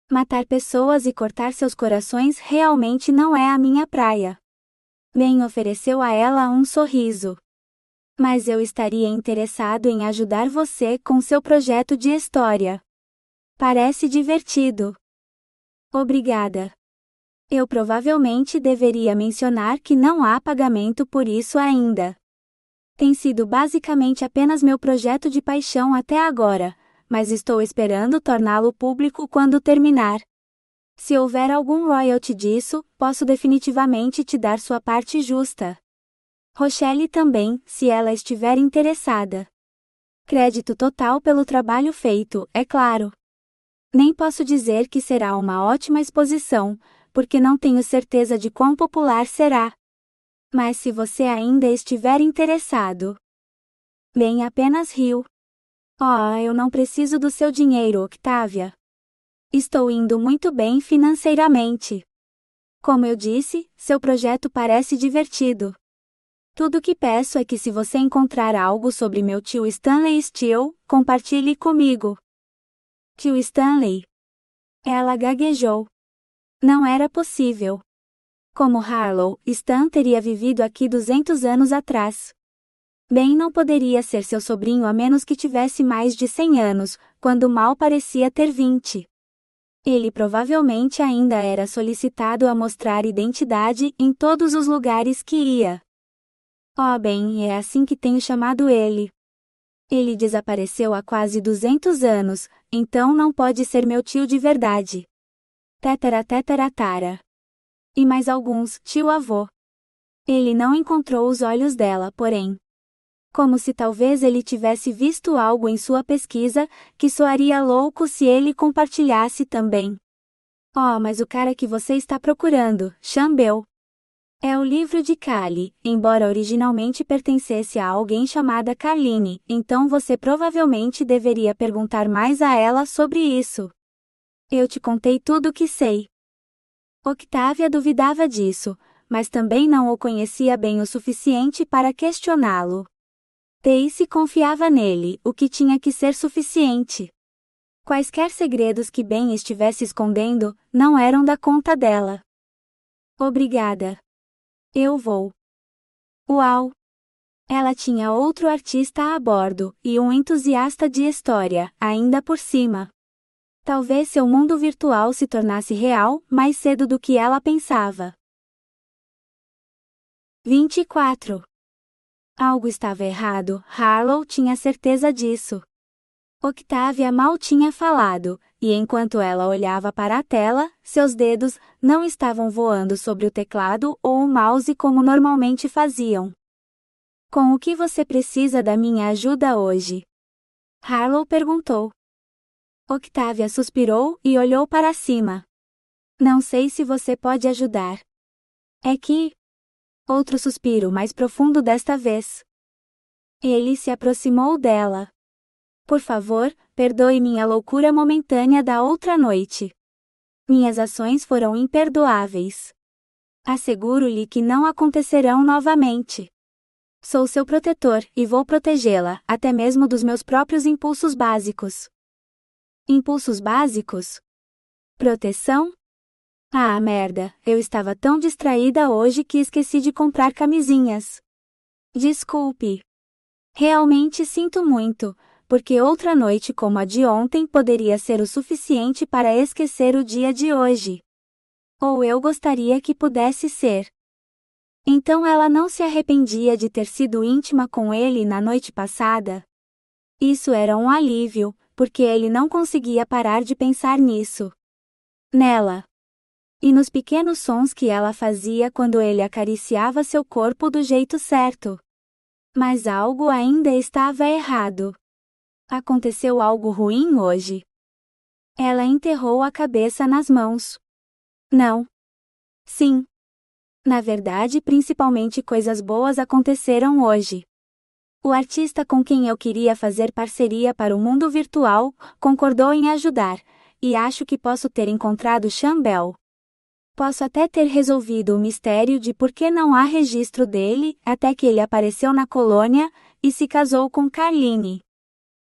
S1: Matar pessoas e cortar seus corações realmente não é a minha praia. Ben ofereceu a ela um sorriso. Mas eu estaria interessado em ajudar você com seu projeto de história. Parece divertido. Obrigada. Eu provavelmente deveria mencionar que não há pagamento por isso ainda. Tem sido basicamente apenas meu projeto de paixão até agora, mas estou esperando torná-lo público quando terminar. Se houver algum royalty disso, posso definitivamente te dar sua parte justa. Rochelle também, se ela estiver interessada. Crédito total pelo trabalho feito, é claro. Nem posso dizer que será uma ótima exposição, porque não tenho certeza de quão popular será. Mas se você ainda estiver interessado. Ben apenas riu. Eu não preciso do seu dinheiro, Octavia. Estou indo muito bem financeiramente. Como eu disse, seu projeto parece divertido. Tudo que peço é que se você encontrar algo sobre meu tio Stanley Steele, compartilhe comigo. Tio Stanley. Ela gaguejou. Não era possível. Como Harlow, Stan teria vivido aqui 200 anos atrás. Ben não poderia ser seu sobrinho a menos que tivesse mais de 100 anos, quando mal parecia ter 20. Ele provavelmente ainda era solicitado a mostrar identidade em todos os lugares que ia. Ben, é assim que tenho chamado ele. Ele desapareceu há quase 200 anos, então não pode ser meu tio de verdade. Tara. E mais alguns, tio-avô. Ele não encontrou os olhos dela, porém. Como se talvez ele tivesse visto algo em sua pesquisa, que soaria louco se ele compartilhasse também. Oh, mas o cara que você está procurando, Chambel. É o livro de Kali, embora originalmente pertencesse a alguém chamada Carline, então você provavelmente deveria perguntar mais a ela sobre isso. Eu te contei tudo o que sei. Octávia duvidava disso, mas também não o conhecia bem o suficiente para questioná-lo. Daisy confiava nele, o que tinha que ser suficiente. Quaisquer segredos que Ben estivesse escondendo, não eram da conta dela. Obrigada. Eu vou. Uau! Ela tinha outro artista a bordo, e um entusiasta de história, ainda por cima. Talvez seu mundo virtual se tornasse real mais cedo do que ela pensava. 24. Algo estava errado, Harlow tinha certeza disso. Octávia mal tinha falado, e enquanto ela olhava para a tela, seus dedos não estavam voando sobre o teclado ou o mouse como normalmente faziam. Com o que você precisa da minha ajuda hoje? Harlow perguntou. Octávia suspirou e olhou para cima. Não sei se você pode ajudar. É que... Outro suspiro mais profundo desta vez. Ele se aproximou dela. Por favor, perdoe minha loucura momentânea da outra noite. Minhas ações foram imperdoáveis. Asseguro-lhe que não acontecerão novamente. Sou seu protetor e vou protegê-la, até mesmo dos meus próprios impulsos básicos. Impulsos básicos? Proteção? Ah, merda, eu estava tão distraída hoje que esqueci de comprar camisinhas. Desculpe. Realmente sinto muito, porque outra noite como a de ontem poderia ser o suficiente para esquecer o dia de hoje. Ou eu gostaria que pudesse ser. Então ela não se arrependia de ter sido íntima com ele na noite passada? Isso era um alívio, porque ele não conseguia parar de pensar nisso. Nela. E nos pequenos sons que ela fazia quando ele acariciava seu corpo do jeito certo. Mas algo ainda estava errado. Aconteceu algo ruim hoje? Ela enterrou a cabeça nas mãos. Não. Sim. Na verdade, principalmente coisas boas aconteceram hoje. O artista com quem eu queria fazer parceria para o mundo virtual concordou em ajudar, e acho que posso ter encontrado Chambel. Posso até ter resolvido o mistério de por que não há registro dele, até que ele apareceu na colônia e se casou com Carline.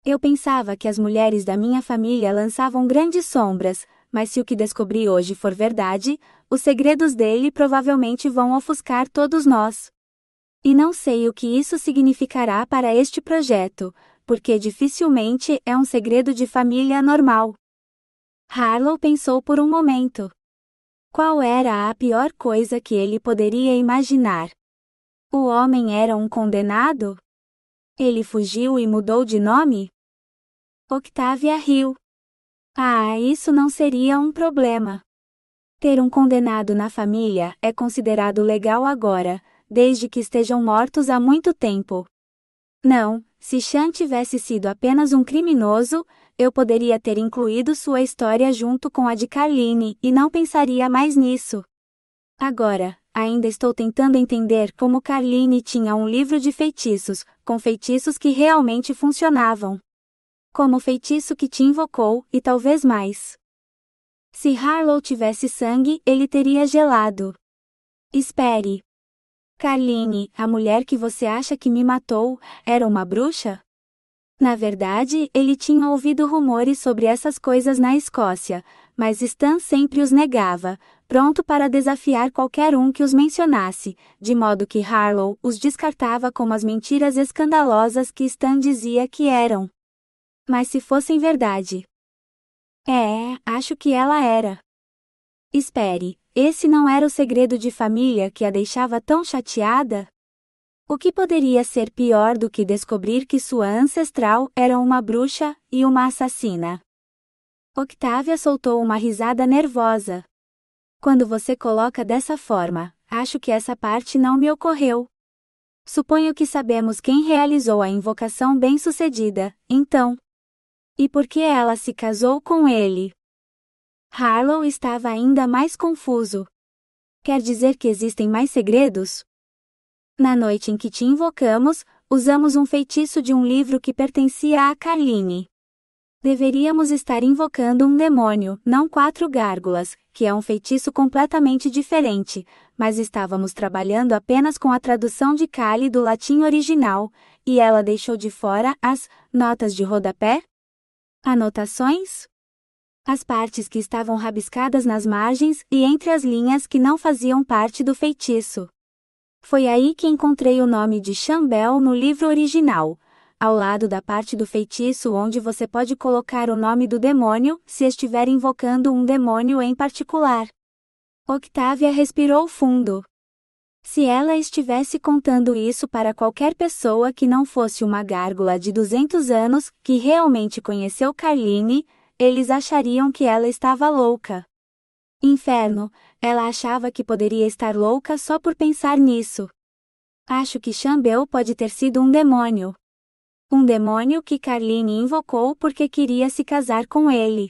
S1: Eu pensava que as mulheres da minha família lançavam grandes sombras, mas se o que descobri hoje for verdade, os segredos dele provavelmente vão ofuscar todos nós. E não sei o que isso significará para este projeto, porque dificilmente é um segredo de família normal. Harlow pensou por um momento. Qual era a pior coisa que ele poderia imaginar? O homem era um condenado? Ele fugiu e mudou de nome? Octávia riu. Ah, isso não seria um problema. Ter um condenado na família é considerado legal agora, desde que estejam mortos há muito tempo. Não, se Sean tivesse sido apenas um criminoso, eu poderia ter incluído sua história junto com a de Carline e não pensaria mais nisso. Agora, ainda estou tentando entender como Carline tinha um livro de feitiços, com feitiços que realmente funcionavam. Como o feitiço que te invocou, e talvez mais. Se Harlow tivesse sangue, ele teria gelado. Espere. Carline, a mulher que você acha que me matou, era uma bruxa? Na verdade, ele tinha ouvido rumores sobre essas coisas na Escócia, mas Stan sempre os negava, pronto para desafiar qualquer um que os mencionasse, de modo que Harlow os descartava como as mentiras escandalosas que Stan dizia que eram. Mas se fossem verdade. Acho que ela era. Espere, esse não era o segredo de família que a deixava tão chateada? O que poderia ser pior do que descobrir que sua ancestral era uma bruxa e uma assassina? Octávia soltou uma risada nervosa. Quando você coloca dessa forma, acho que essa parte não me ocorreu. Suponho que sabemos quem realizou a invocação bem-sucedida, então. E por que ela se casou com ele? Harlow estava ainda mais confuso. Quer dizer que existem mais segredos? Na noite em que te invocamos, usamos um feitiço de um livro que pertencia a Carline. Deveríamos estar invocando um demônio, não 4 gárgulas, que é um feitiço completamente diferente, mas estávamos trabalhando apenas com a tradução de Kali do latim original, e ela deixou de fora as notas de rodapé? Anotações? As partes que estavam rabiscadas nas margens e entre as linhas que não faziam parte do feitiço. Foi aí que encontrei o nome de Chambel no livro original, ao lado da parte do feitiço onde você pode colocar o nome do demônio, se estiver invocando um demônio em particular. Octávia respirou fundo. Se ela estivesse contando isso para qualquer pessoa que não fosse uma gárgula de 200 anos, que realmente conheceu Carline, eles achariam que ela estava louca. Inferno, ela achava que poderia estar louca só por pensar nisso. Acho que Chambel pode ter sido um demônio. Um demônio que Carline invocou porque queria se casar com ele.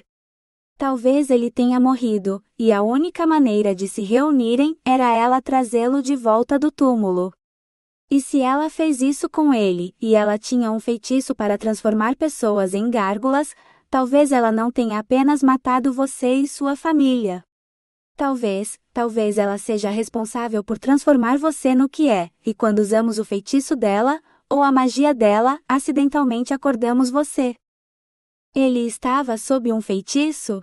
S1: Talvez ele tenha morrido, e a única maneira de se reunirem era ela trazê-lo de volta do túmulo. E se ela fez isso com ele, e ela tinha um feitiço para transformar pessoas em gárgulas, talvez ela não tenha apenas matado você e sua família. Talvez ela seja responsável por transformar você no que é, e quando usamos o feitiço dela, ou a magia dela, acidentalmente acordamos você. Ele estava sob um feitiço?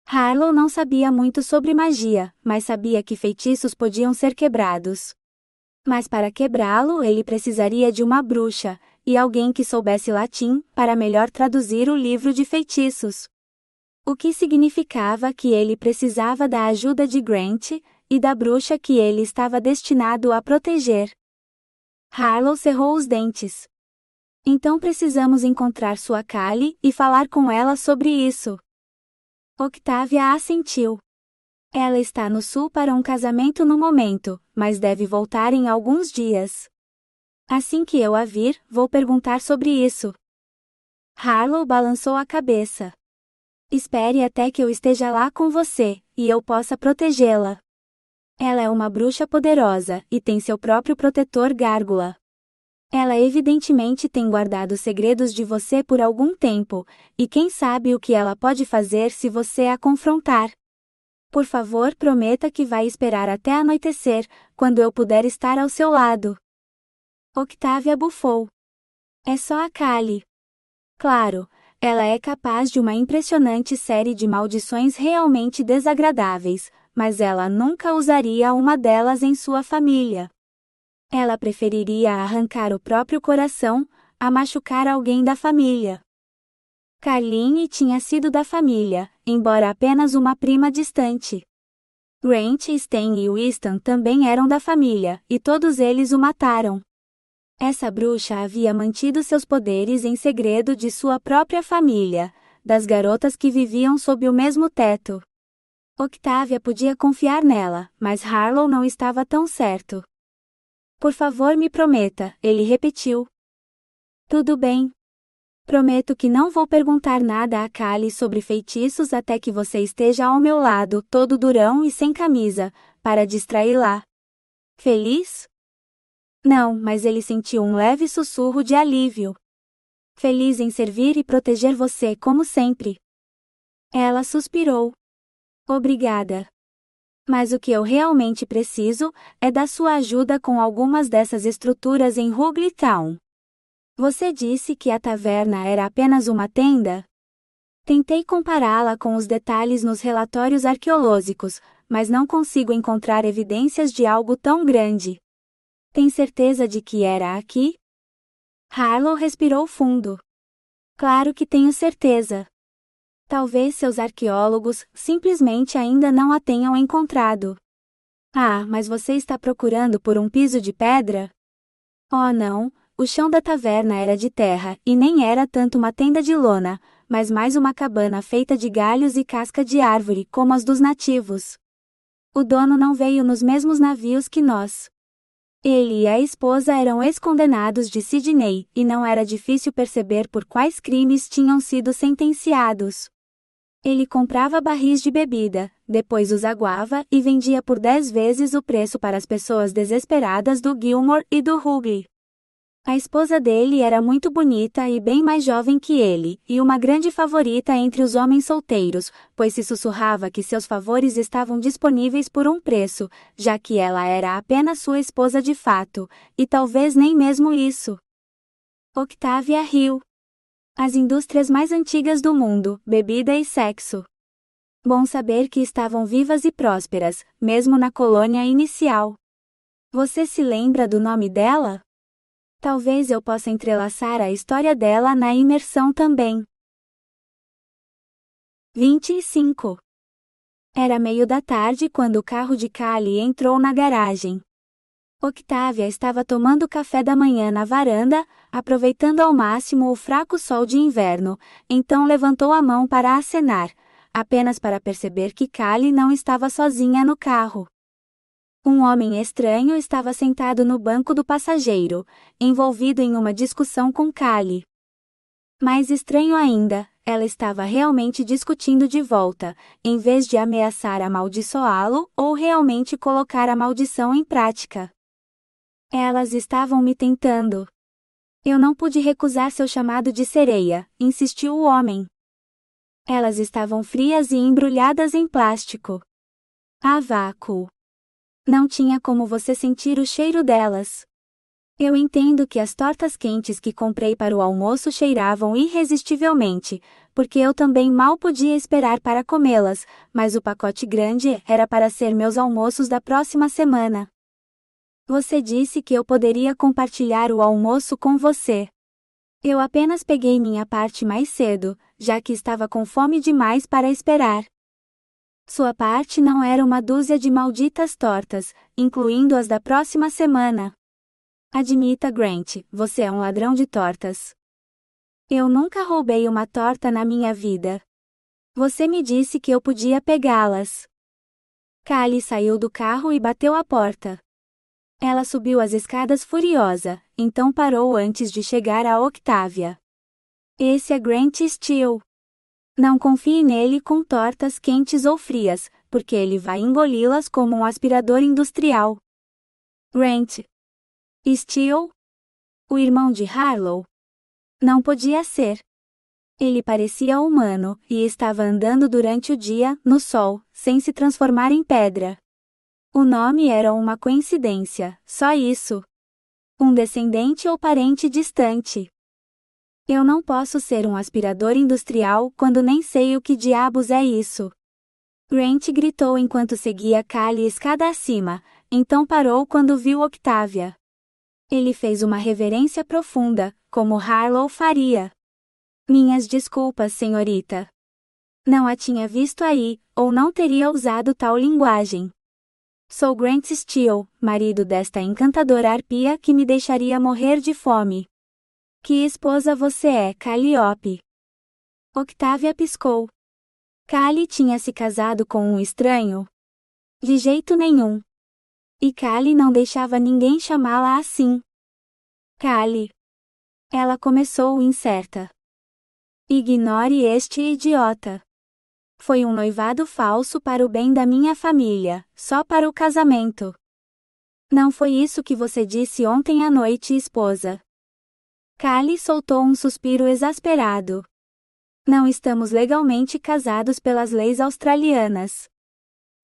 S1: Harlow não sabia muito sobre magia, mas sabia que feitiços podiam ser quebrados. Mas para quebrá-lo ele precisaria de uma bruxa, e alguém que soubesse latim, para melhor traduzir o livro de feitiços. O que significava que ele precisava da ajuda de Grant, e da bruxa que ele estava destinado a proteger. Harlow cerrou os dentes. Então precisamos encontrar sua Kali e falar com ela sobre isso. Octávia assentiu. Ela está no sul para um casamento no momento, mas deve voltar em alguns dias. Assim que eu a vir, vou perguntar sobre isso. Harlow balançou a cabeça. Espere até que eu esteja lá com você, e eu possa protegê-la. Ela é uma bruxa poderosa, e tem seu próprio protetor gárgula. Ela evidentemente tem guardado segredos de você por algum tempo, e quem sabe o que ela pode fazer se você a confrontar. Por favor, prometa que vai esperar até anoitecer, quando eu puder estar ao seu lado. Octávia bufou. É só a Kali. Claro, ela é capaz de uma impressionante série de maldições realmente desagradáveis, mas ela nunca usaria uma delas em sua família. Ela preferiria arrancar o próprio coração, a machucar alguém da família. Carline tinha sido da família, embora apenas uma prima distante. Grant, Stan e Winston também eram da família, e todos eles o mataram. Essa bruxa havia mantido seus poderes em segredo de sua própria família, das garotas que viviam sob o mesmo teto. Octávia podia confiar nela, mas Harlow não estava tão certo. Por favor, me prometa, ele repetiu. Tudo bem. Prometo que não vou perguntar nada a Kali sobre feitiços até que você esteja ao meu lado, todo durão e sem camisa, para distraí-la. Feliz? Não, mas ele sentiu um leve sussurro de alívio. Feliz em servir e proteger você como sempre. Ela suspirou. Obrigada. Mas o que eu realmente preciso é da sua ajuda com algumas dessas estruturas em Rugley Town. Você disse que a taverna era apenas uma tenda? Tentei compará-la com os detalhes nos relatórios arqueológicos, mas não consigo encontrar evidências de algo tão grande. Tem certeza de que era aqui? Harlow respirou fundo. Claro que tenho certeza. Talvez seus arqueólogos simplesmente ainda não a tenham encontrado. Ah, mas você está procurando por um piso de pedra? Oh não, o chão da taverna era de terra, e nem era tanto uma tenda de lona, mas mais uma cabana feita de galhos e casca de árvore como as dos nativos. O dono não veio nos mesmos navios que nós. Ele e a esposa eram ex-condenados de Sydney, e não era difícil perceber por quais crimes tinham sido sentenciados. Ele comprava barris de bebida, depois os aguava e vendia por 10 vezes o preço para as pessoas desesperadas do Gilmore e do Rugby. A esposa dele era muito bonita e bem mais jovem que ele, e uma grande favorita entre os homens solteiros, pois se sussurrava que seus favores estavam disponíveis por um preço, já que ela era apenas sua esposa de fato, e talvez nem mesmo isso. Octavia riu. As indústrias mais antigas do mundo, bebida e sexo. Bom saber que estavam vivas e prósperas, mesmo na colônia inicial. Você se lembra do nome dela? Talvez eu possa entrelaçar a história dela na imersão também. 25. Era meio da tarde quando o carro de Callie entrou na garagem. Octavia estava tomando café da manhã na varanda, aproveitando ao máximo o fraco sol de inverno, então levantou a mão para acenar, apenas para perceber que Callie não estava sozinha no carro. Um homem estranho estava sentado no banco do passageiro, envolvido em uma discussão com Callie. Mais estranho ainda, ela estava realmente discutindo de volta, em vez de ameaçar amaldiçoá-lo ou realmente colocar a maldição em prática. Elas estavam me tentando. Eu não pude recusar seu chamado de sereia, insistiu o homem. Elas estavam frias e embrulhadas em plástico. A vácuo. Não tinha como você sentir o cheiro delas. Eu entendo que as tortas quentes que comprei para o almoço cheiravam irresistivelmente, porque eu também mal podia esperar para comê-las, mas o pacote grande era para ser meus almoços da próxima semana. Você disse que eu poderia compartilhar o almoço com você. Eu apenas peguei minha parte mais cedo, já que estava com fome demais para esperar. Sua parte não era uma dúzia de malditas tortas, incluindo as da próxima semana. Admita, Grant, você é um ladrão de tortas. Eu nunca roubei uma torta na minha vida. Você me disse que eu podia pegá-las. Callie saiu do carro e bateu a porta. Ela subiu as escadas furiosa, então parou antes de chegar a Octavia. Esse é Grant Steele. Não confie nele com tortas quentes ou frias, porque ele vai engoli-las como um aspirador industrial. Grant Steele? O irmão de Harlow? Não podia ser. Ele parecia humano, e estava andando durante o dia, no sol, sem se transformar em pedra. O nome era uma coincidência, só isso. Um descendente ou parente distante. Eu não posso ser um aspirador industrial quando nem sei o que diabos é isso. Grant gritou enquanto seguia Callie escada acima, então parou quando viu Octavia. Ele fez uma reverência profunda, como Harlow faria. Minhas desculpas, senhorita. Não a tinha visto aí, ou não teria usado tal linguagem. Sou Grant Steele, marido desta encantadora arpia que me deixaria morrer de fome. Que esposa você é, Calliope? Octavia piscou. Callie tinha se casado com um estranho? De jeito nenhum. E Callie não deixava ninguém chamá-la assim. Callie. Ela começou incerta. Ignore este idiota. Foi um noivado falso para o bem da minha família, só para o casamento. Não foi isso que você disse ontem à noite, esposa. Callie soltou um suspiro exasperado. Não estamos legalmente casados pelas leis australianas.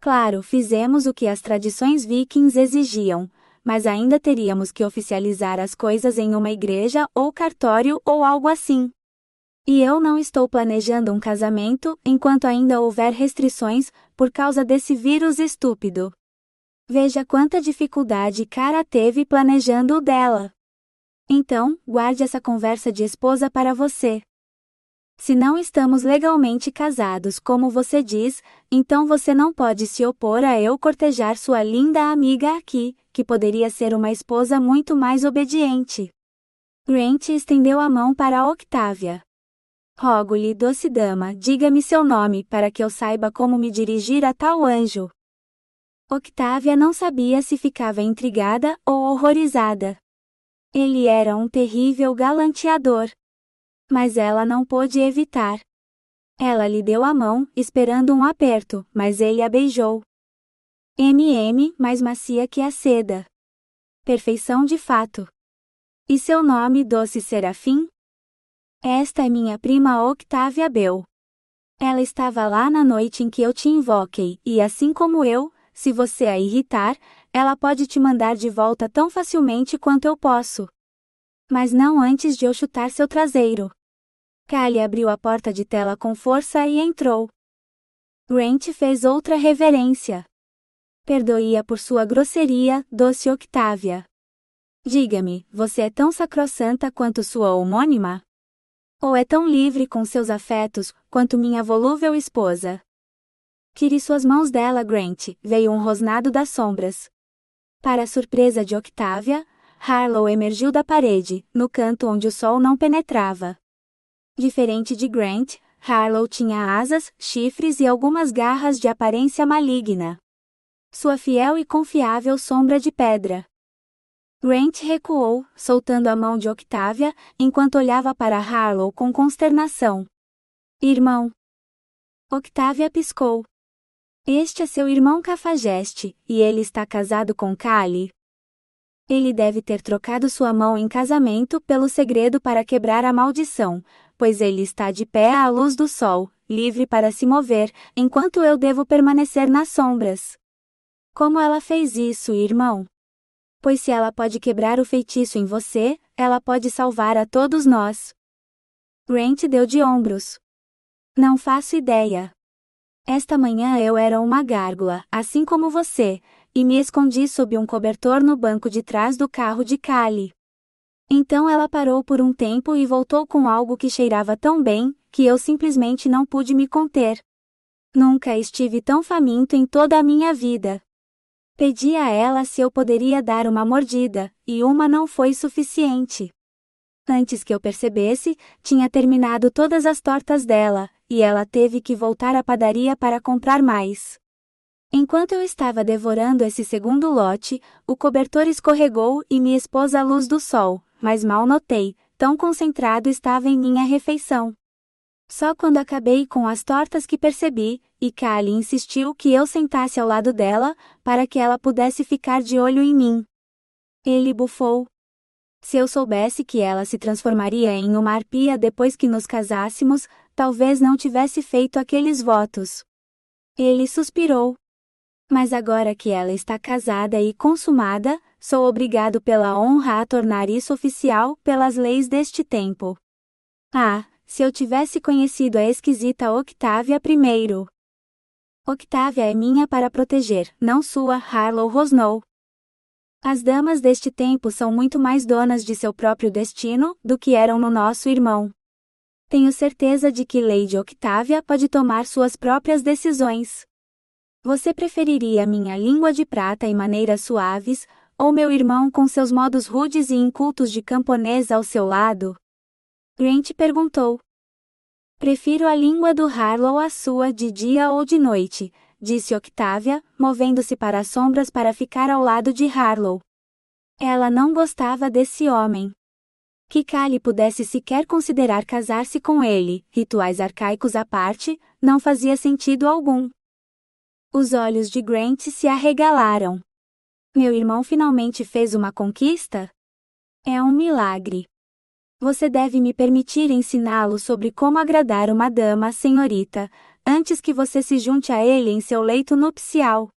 S1: Claro, fizemos o que as tradições vikings exigiam, mas ainda teríamos que oficializar as coisas em uma igreja ou cartório ou algo assim. E eu não estou planejando um casamento enquanto ainda houver restrições por causa desse vírus estúpido. Veja quanta dificuldade Cara teve planejando o dela. Então, guarde essa conversa de esposa para você. Se não estamos legalmente casados como você diz, então você não pode se opor a eu cortejar sua linda amiga aqui, que poderia ser uma esposa muito mais obediente. Grant estendeu a mão para Octavia. Rogo-lhe, doce dama, diga-me seu nome para que eu saiba como me dirigir a tal anjo. Octavia não sabia se ficava intrigada ou horrorizada. Ele era um terrível galanteador. Mas ela não pôde evitar. Ela lhe deu a mão, esperando um aperto, mas ele a beijou. Mais macia que a seda. Perfeição de fato. E seu nome, doce serafim? Esta é minha prima Octavia Bell. Ela estava lá na noite em que eu te invoquei, e assim como eu, se você a irritar, ela pode te mandar de volta tão facilmente quanto eu posso. Mas não antes de eu chutar seu traseiro. Callie abriu a porta de tela com força e entrou. Grant fez outra reverência. Perdoe-a por sua grosseria, doce Octavia. Diga-me, você é tão sacrossanta quanto sua homônima? Ou é tão livre com seus afetos, quanto minha volúvel esposa? Tire suas mãos dela, Grant, veio um rosnado das sombras. Para a surpresa de Octavia, Harlow emergiu da parede, no canto onde o sol não penetrava. Diferente de Grant, Harlow tinha asas, chifres e algumas garras de aparência maligna. Sua fiel e confiável sombra de pedra. Grant recuou, soltando a mão de Octavia, enquanto olhava para Harlow com consternação. Irmão. Octavia piscou. Este é seu irmão Cafajeste, e ele está casado com Callie. Ele deve ter trocado sua mão em casamento pelo segredo para quebrar a maldição, pois ele está de pé à luz do sol, livre para se mover, enquanto eu devo permanecer nas sombras. Como ela fez isso, irmão? Pois se ela pode quebrar o feitiço em você, ela pode salvar a todos nós. Grant deu de ombros. Não faço ideia. Esta manhã eu era uma gárgula, assim como você, e me escondi sob um cobertor no banco de trás do carro de Callie. Então ela parou por um tempo e voltou com algo que cheirava tão bem, que eu simplesmente não pude me conter. Nunca estive tão faminto em toda a minha vida. Pedi a ela se eu poderia dar uma mordida, e uma não foi suficiente. Antes que eu percebesse, tinha terminado todas as tortas dela, e ela teve que voltar à padaria para comprar mais. Enquanto eu estava devorando esse segundo lote, o cobertor escorregou e me expôs à luz do sol, mas mal notei, tão concentrado estava em minha refeição. Só quando acabei com as tortas que percebi, e Callie insistiu que eu sentasse ao lado dela, para que ela pudesse ficar de olho em mim. Ele bufou. Se eu soubesse que ela se transformaria em uma arpia depois que nos casássemos, talvez não tivesse feito aqueles votos. Ele suspirou. Mas agora que ela está casada e consumada, sou obrigado pela honra a tornar isso oficial pelas leis deste tempo. Ah, se eu tivesse conhecido a esquisita Octavia primeiro. Octavia é minha para proteger, não sua, Harlow rosnou. As damas deste tempo são muito mais donas de seu próprio destino do que eram no nosso irmão. Tenho certeza de que Lady Octavia pode tomar suas próprias decisões. Você preferiria minha língua de prata e maneiras suaves, ou meu irmão com seus modos rudes e incultos de camponês ao seu lado? Grant perguntou. Prefiro a língua do Harlow à sua de dia ou de noite, disse Octavia, movendo-se para as sombras para ficar ao lado de Harlow. Ela não gostava desse homem. Que Callie pudesse sequer considerar casar-se com ele, rituais arcaicos à parte, não fazia sentido algum. Os olhos de Grant se arregalaram. Meu irmão finalmente fez uma conquista? É um milagre. Você deve me permitir ensiná-lo sobre como agradar uma dama, senhorita, antes que você se junte a ele em seu leito nupcial.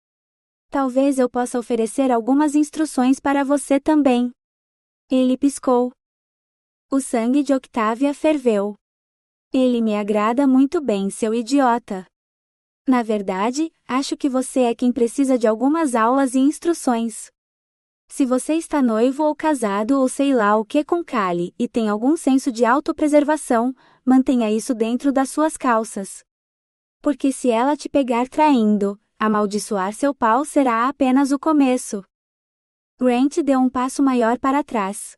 S1: Talvez eu possa oferecer algumas instruções para você também. Ele piscou. O sangue de Octavia ferveu. Ele me agrada muito bem, seu idiota. Na verdade, acho que você é quem precisa de algumas aulas e instruções. Se você está noivo ou casado ou sei lá o que com Callie e tem algum senso de autopreservação, mantenha isso dentro das suas calças. Porque se ela te pegar traindo, amaldiçoar seu pau será apenas o começo. Grant deu um passo maior para trás.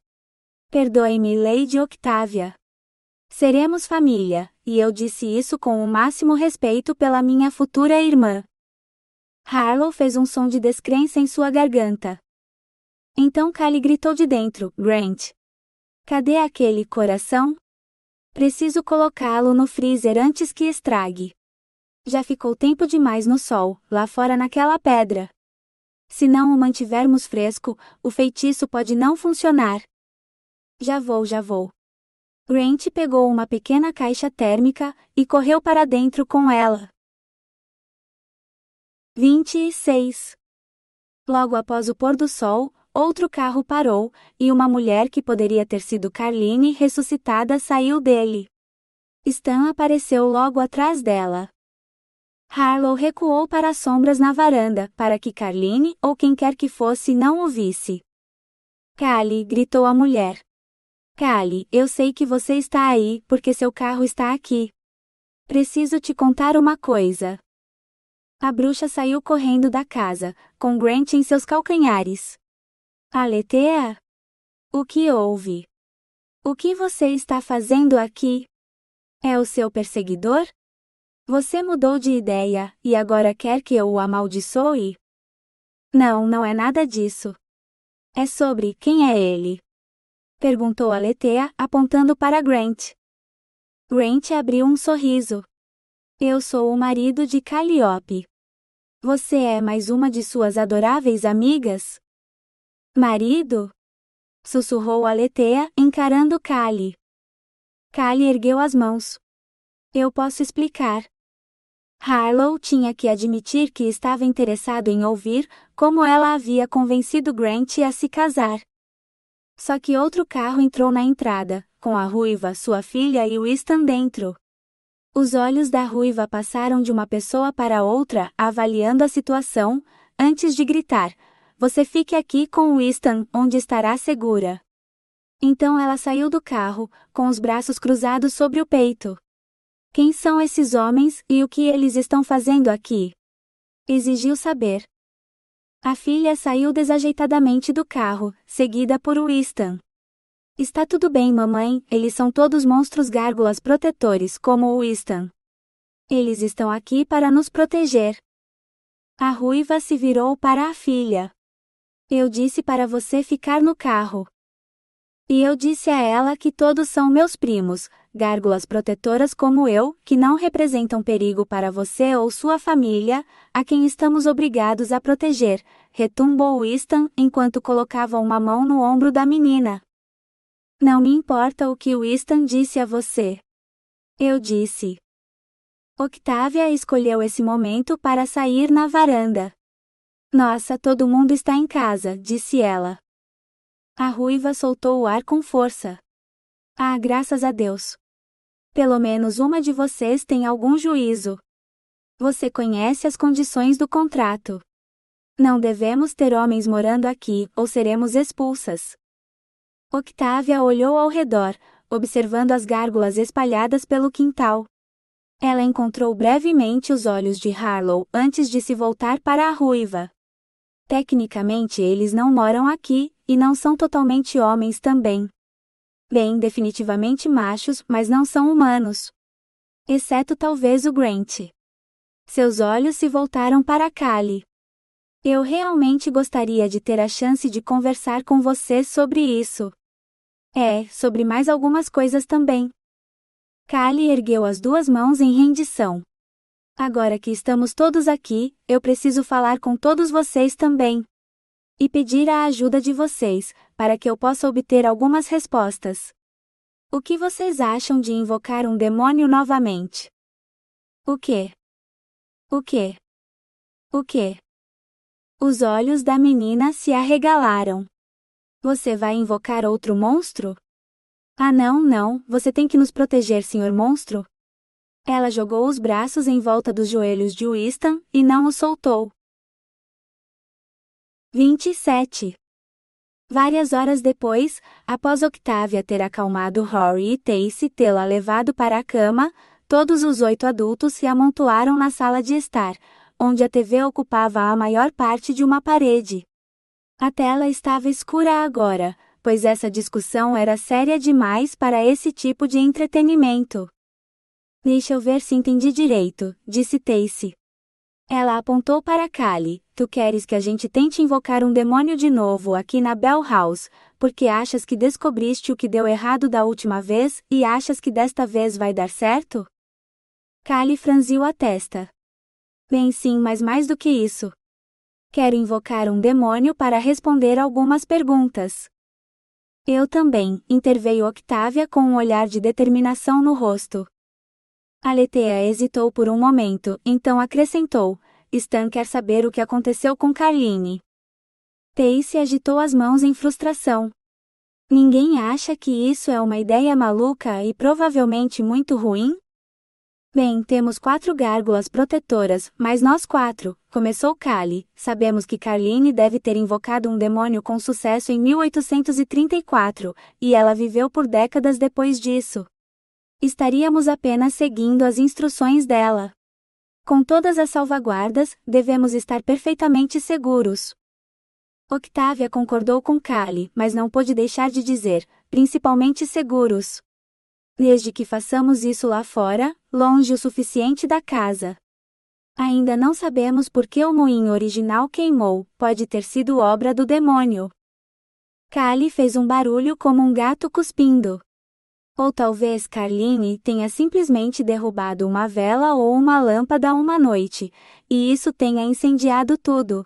S1: Perdoe-me, Lady Octavia. Seremos família, e eu disse isso com o máximo respeito pela minha futura irmã. Harlow fez um som de descrença em sua garganta. Então Callie gritou de dentro: Grant. Cadê aquele coração? Preciso colocá-lo no freezer antes que estrague. Já ficou tempo demais no sol, lá fora naquela pedra. Se não o mantivermos fresco, o feitiço pode não funcionar. Já vou. Grant pegou uma pequena caixa térmica e correu para dentro com ela. 26. Logo após o pôr do sol, outro carro parou, e uma mulher que poderia ter sido Carline ressuscitada saiu dele. Stan apareceu logo atrás dela. Harlow recuou para as sombras na varanda, para que Carline ou quem quer que fosse não o visse. Callie, gritou a mulher. Callie, eu sei que você está aí, porque seu carro está aqui. Preciso te contar uma coisa. A bruxa saiu correndo da casa, com Grant em seus calcanhares. Aletea? O que houve? O que você está fazendo aqui? É o seu perseguidor? Você mudou de ideia, e agora quer que eu o amaldiçoe? Não é nada disso. É sobre quem é ele? Perguntou Aletea, apontando para Grant. Grant abriu um sorriso. Eu sou o marido de Calliope. Você é mais uma de suas adoráveis amigas? Marido? Sussurrou Aletea, encarando Callie. Callie ergueu as mãos. Eu posso explicar. Harlow tinha que admitir que estava interessado em ouvir como ela havia convencido Grant a se casar. Só que outro carro entrou na entrada, com a ruiva, sua filha e Winston dentro. Os olhos da ruiva passaram de uma pessoa para outra, avaliando a situação, antes de gritar: Você fique aqui com Winston, onde estará segura. Então ela saiu do carro, com os braços cruzados sobre o peito. Quem são esses homens e o que eles estão fazendo aqui? Exigiu saber. A filha saiu desajeitadamente do carro, seguida por Winston. Está tudo bem, mamãe, eles são todos monstros gárgulas protetores como o Winston. Eles estão aqui para nos proteger. A ruiva se virou para a filha. Eu disse para você ficar no carro. E eu disse a ela que todos são meus primos, gárgulas protetoras como eu, que não representam perigo para você ou sua família, a quem estamos obrigados a proteger, retumbou Winston enquanto colocava uma mão no ombro da menina. Não me importa o que Winston disse a você. Eu disse. Octavia escolheu esse momento para sair na varanda. Nossa, todo mundo está em casa, disse ela. A ruiva soltou o ar com força. Ah, graças a Deus. Pelo menos uma de vocês tem algum juízo. Você conhece as condições do contrato. Não devemos ter homens morando aqui, ou seremos expulsas. Octavia olhou ao redor, observando as gárgulas espalhadas pelo quintal. Ela encontrou brevemente os olhos de Harlow antes de se voltar para a ruiva. Tecnicamente eles não moram aqui, e não são totalmente homens também. Bem, definitivamente machos, mas não são humanos. Exceto talvez o Grant. Seus olhos se voltaram para Callie. Eu realmente gostaria de ter a chance de conversar com você sobre isso. Sobre mais algumas coisas também. Callie ergueu as duas mãos em rendição. Agora que estamos todos aqui, eu preciso falar com todos vocês também. E pedir a ajuda de vocês, para que eu possa obter algumas respostas. O que vocês acham de invocar um demônio novamente? O quê? O quê? O quê? Os olhos da menina se arregalaram. Você vai invocar outro monstro? Ah não, você tem que nos proteger, senhor monstro. Ela jogou os braços em volta dos joelhos de Winston, e não o soltou. 27. Várias horas depois, após Octavia ter acalmado Rory e Tacy e tê-la levado para a cama, todos os 8 adultos se amontoaram na sala de estar, onde a TV ocupava a maior parte de uma parede. A tela estava escura agora, pois essa discussão era séria demais para esse tipo de entretenimento. Deixa eu ver se entendi direito, disse Tacy. Ela apontou para Callie. Tu queres que a gente tente invocar um demônio de novo aqui na Bell House, porque achas que descobriste o que deu errado da última vez e achas que desta vez vai dar certo? Callie franziu a testa. Bem sim, mas mais do que isso. Quero invocar um demônio para responder algumas perguntas. Eu também, interveio Octavia com um olhar de determinação no rosto. Aletheia hesitou por um momento, então acrescentou, Stan quer saber o que aconteceu com Carline. Tacy agitou as mãos em frustração. Ninguém acha que isso é uma ideia maluca e provavelmente muito ruim? Bem, temos 4 gárgulas protetoras, mas nós 4, começou Callie, sabemos que Carline deve ter invocado um demônio com sucesso em 1834, e ela viveu por décadas depois disso. Estaríamos apenas seguindo as instruções dela. Com todas as salvaguardas, devemos estar perfeitamente seguros. Octavia concordou com Callie, mas não pôde deixar de dizer, principalmente seguros. Desde que façamos isso lá fora, longe o suficiente da casa. Ainda não sabemos por que o moinho original queimou, pode ter sido obra do demônio. Callie fez um barulho como um gato cuspindo. Ou talvez Carline tenha simplesmente derrubado uma vela ou uma lâmpada uma noite, e isso tenha incendiado tudo.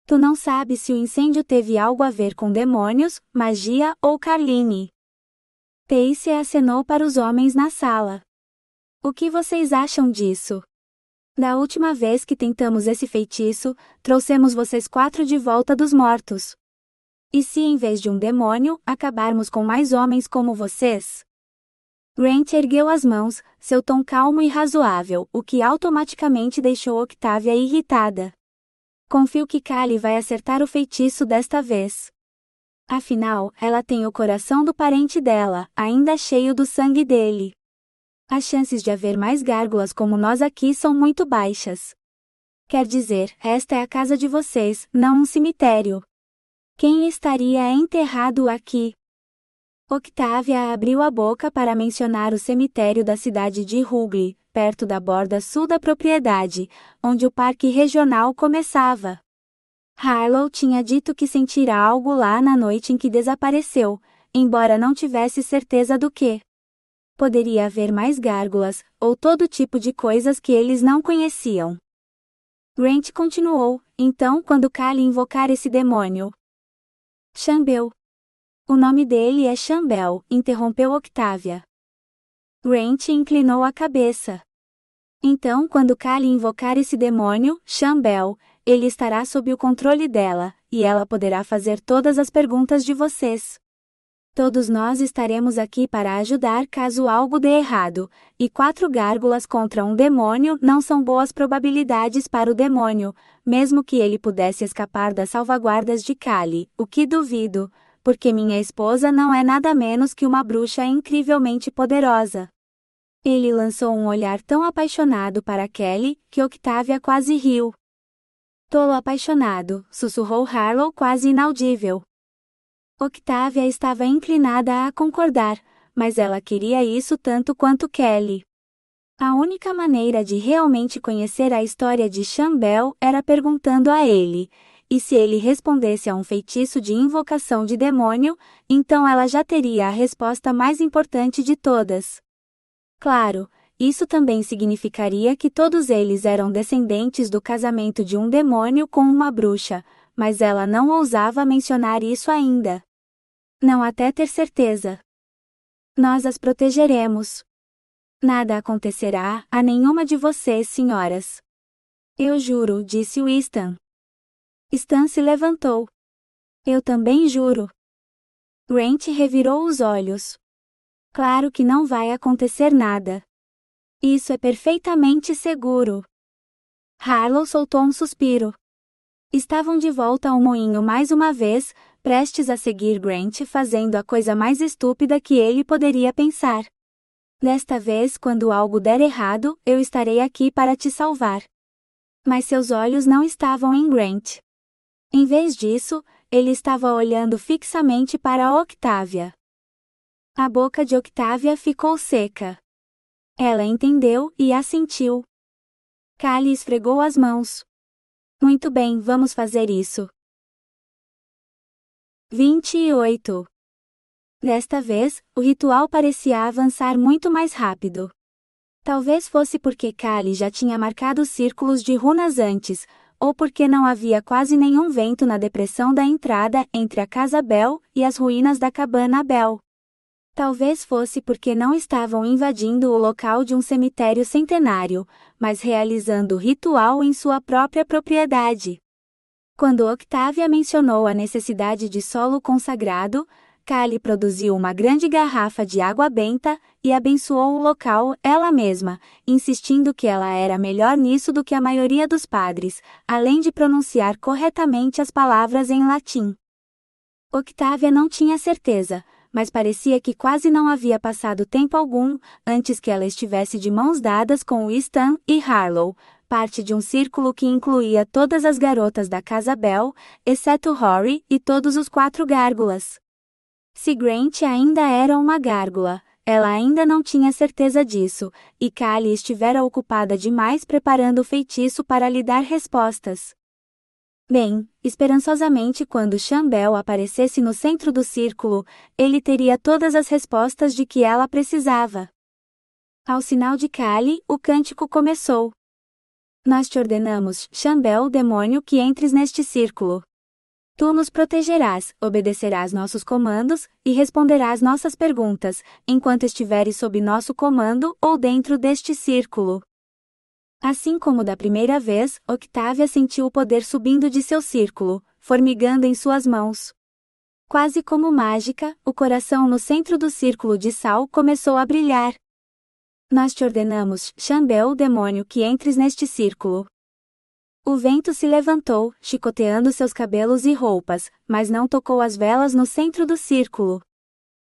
S1: Tu não sabes se o incêndio teve algo a ver com demônios, magia ou Carline. Tacy acenou para os homens na sala. O que vocês acham disso? Da última vez que tentamos esse feitiço, trouxemos vocês 4 de volta dos mortos. E se em vez de um demônio, acabarmos com mais homens como vocês? Grant ergueu as mãos, seu tom calmo e razoável, o que automaticamente deixou Octavia irritada. Confio que Callie vai acertar o feitiço desta vez. Afinal, ela tem o coração do parente dela, ainda cheio do sangue dele. As chances de haver mais gárgulas como nós aqui são muito baixas. Quer dizer, esta é a casa de vocês, não um cemitério. Quem estaria enterrado aqui? Octavia abriu a boca para mencionar o cemitério da cidade de Rugeley, perto da borda sul da propriedade, onde o parque regional começava. Harlow tinha dito que sentira algo lá na noite em que desapareceu, embora não tivesse certeza do que. Poderia haver mais gárgulas, ou todo tipo de coisas que eles não conheciam. Grant continuou, então quando Callie invocar esse demônio. Chambel. O nome dele é Chambel, interrompeu Octavia. Grant inclinou a cabeça. Então quando Callie invocar esse demônio, Chambel, ele estará sob o controle dela, e ela poderá fazer todas as perguntas de vocês. Todos nós estaremos aqui para ajudar caso algo dê errado, e 4 gárgulas contra um demônio não são boas probabilidades para o demônio, mesmo que ele pudesse escapar das salvaguardas de Callie, o que duvido, porque minha esposa não é nada menos que uma bruxa incrivelmente poderosa. Ele lançou um olhar tão apaixonado para Kelly, que Octavia quase riu. Tolo apaixonado, sussurrou Harlow quase inaudível. Octavia estava inclinada a concordar, mas ela queria isso tanto quanto Kelly. A única maneira de realmente conhecer a história de Chambel era perguntando a ele, e se ele respondesse a um feitiço de invocação de demônio, então ela já teria a resposta mais importante de todas. Claro, isso também significaria que todos eles eram descendentes do casamento de um demônio com uma bruxa, mas ela não ousava mencionar isso ainda. Não até ter certeza. Nós as protegeremos. Nada acontecerá a nenhuma de vocês, senhoras. Eu juro, disse Stan. Stan se levantou. Eu também juro. Grant revirou os olhos. Claro que não vai acontecer nada. Isso é perfeitamente seguro. Harlow soltou um suspiro. Estavam de volta ao moinho mais uma vez, prestes a seguir Grant fazendo a coisa mais estúpida que ele poderia pensar. Desta vez, quando algo der errado, eu estarei aqui para te salvar. Mas seus olhos não estavam em Grant. Em vez disso, ele estava olhando fixamente para Octavia. A boca de Octavia ficou seca. Ela entendeu e assentiu. Callie esfregou as mãos. Muito bem, vamos fazer isso. 28. Desta vez, o ritual parecia avançar muito mais rápido. Talvez fosse porque Callie já tinha marcado círculos de runas antes, ou porque não havia quase nenhum vento na depressão da entrada entre a Casa Bell e as ruínas da Cabana Bell. Talvez fosse porque não estavam invadindo o local de um cemitério centenário, mas realizando o ritual em sua própria propriedade. Quando Octavia mencionou a necessidade de solo consagrado, Callie produziu uma grande garrafa de água benta e abençoou o local ela mesma, insistindo que ela era melhor nisso do que a maioria dos padres, além de pronunciar corretamente as palavras em latim. Octavia não tinha certeza, mas parecia que quase não havia passado tempo algum antes que ela estivesse de mãos dadas com Stan e Harlow, parte de um círculo que incluía todas as garotas da Casa Bell, exceto Rory e todos os 4 gárgulas. Se Grant ainda era uma gárgula, ela ainda não tinha certeza disso, e Callie estivera ocupada demais preparando o feitiço para lhe dar respostas. Bem, esperançosamente quando Chambel aparecesse no centro do círculo, ele teria todas as respostas de que ela precisava. Ao sinal de Callie, o cântico começou. Nós te ordenamos, Chambel, demônio, que entres neste círculo. Tu nos protegerás, obedecerás nossos comandos, e responderás nossas perguntas, enquanto estiveres sob nosso comando ou dentro deste círculo. Assim como da primeira vez, Octavia sentiu o poder subindo de seu círculo, formigando em suas mãos. Quase como mágica, o coração no centro do círculo de sal começou a brilhar. Nós te ordenamos, Chambel, demônio, que entres neste círculo. O vento se levantou, chicoteando seus cabelos e roupas, mas não tocou as velas no centro do círculo.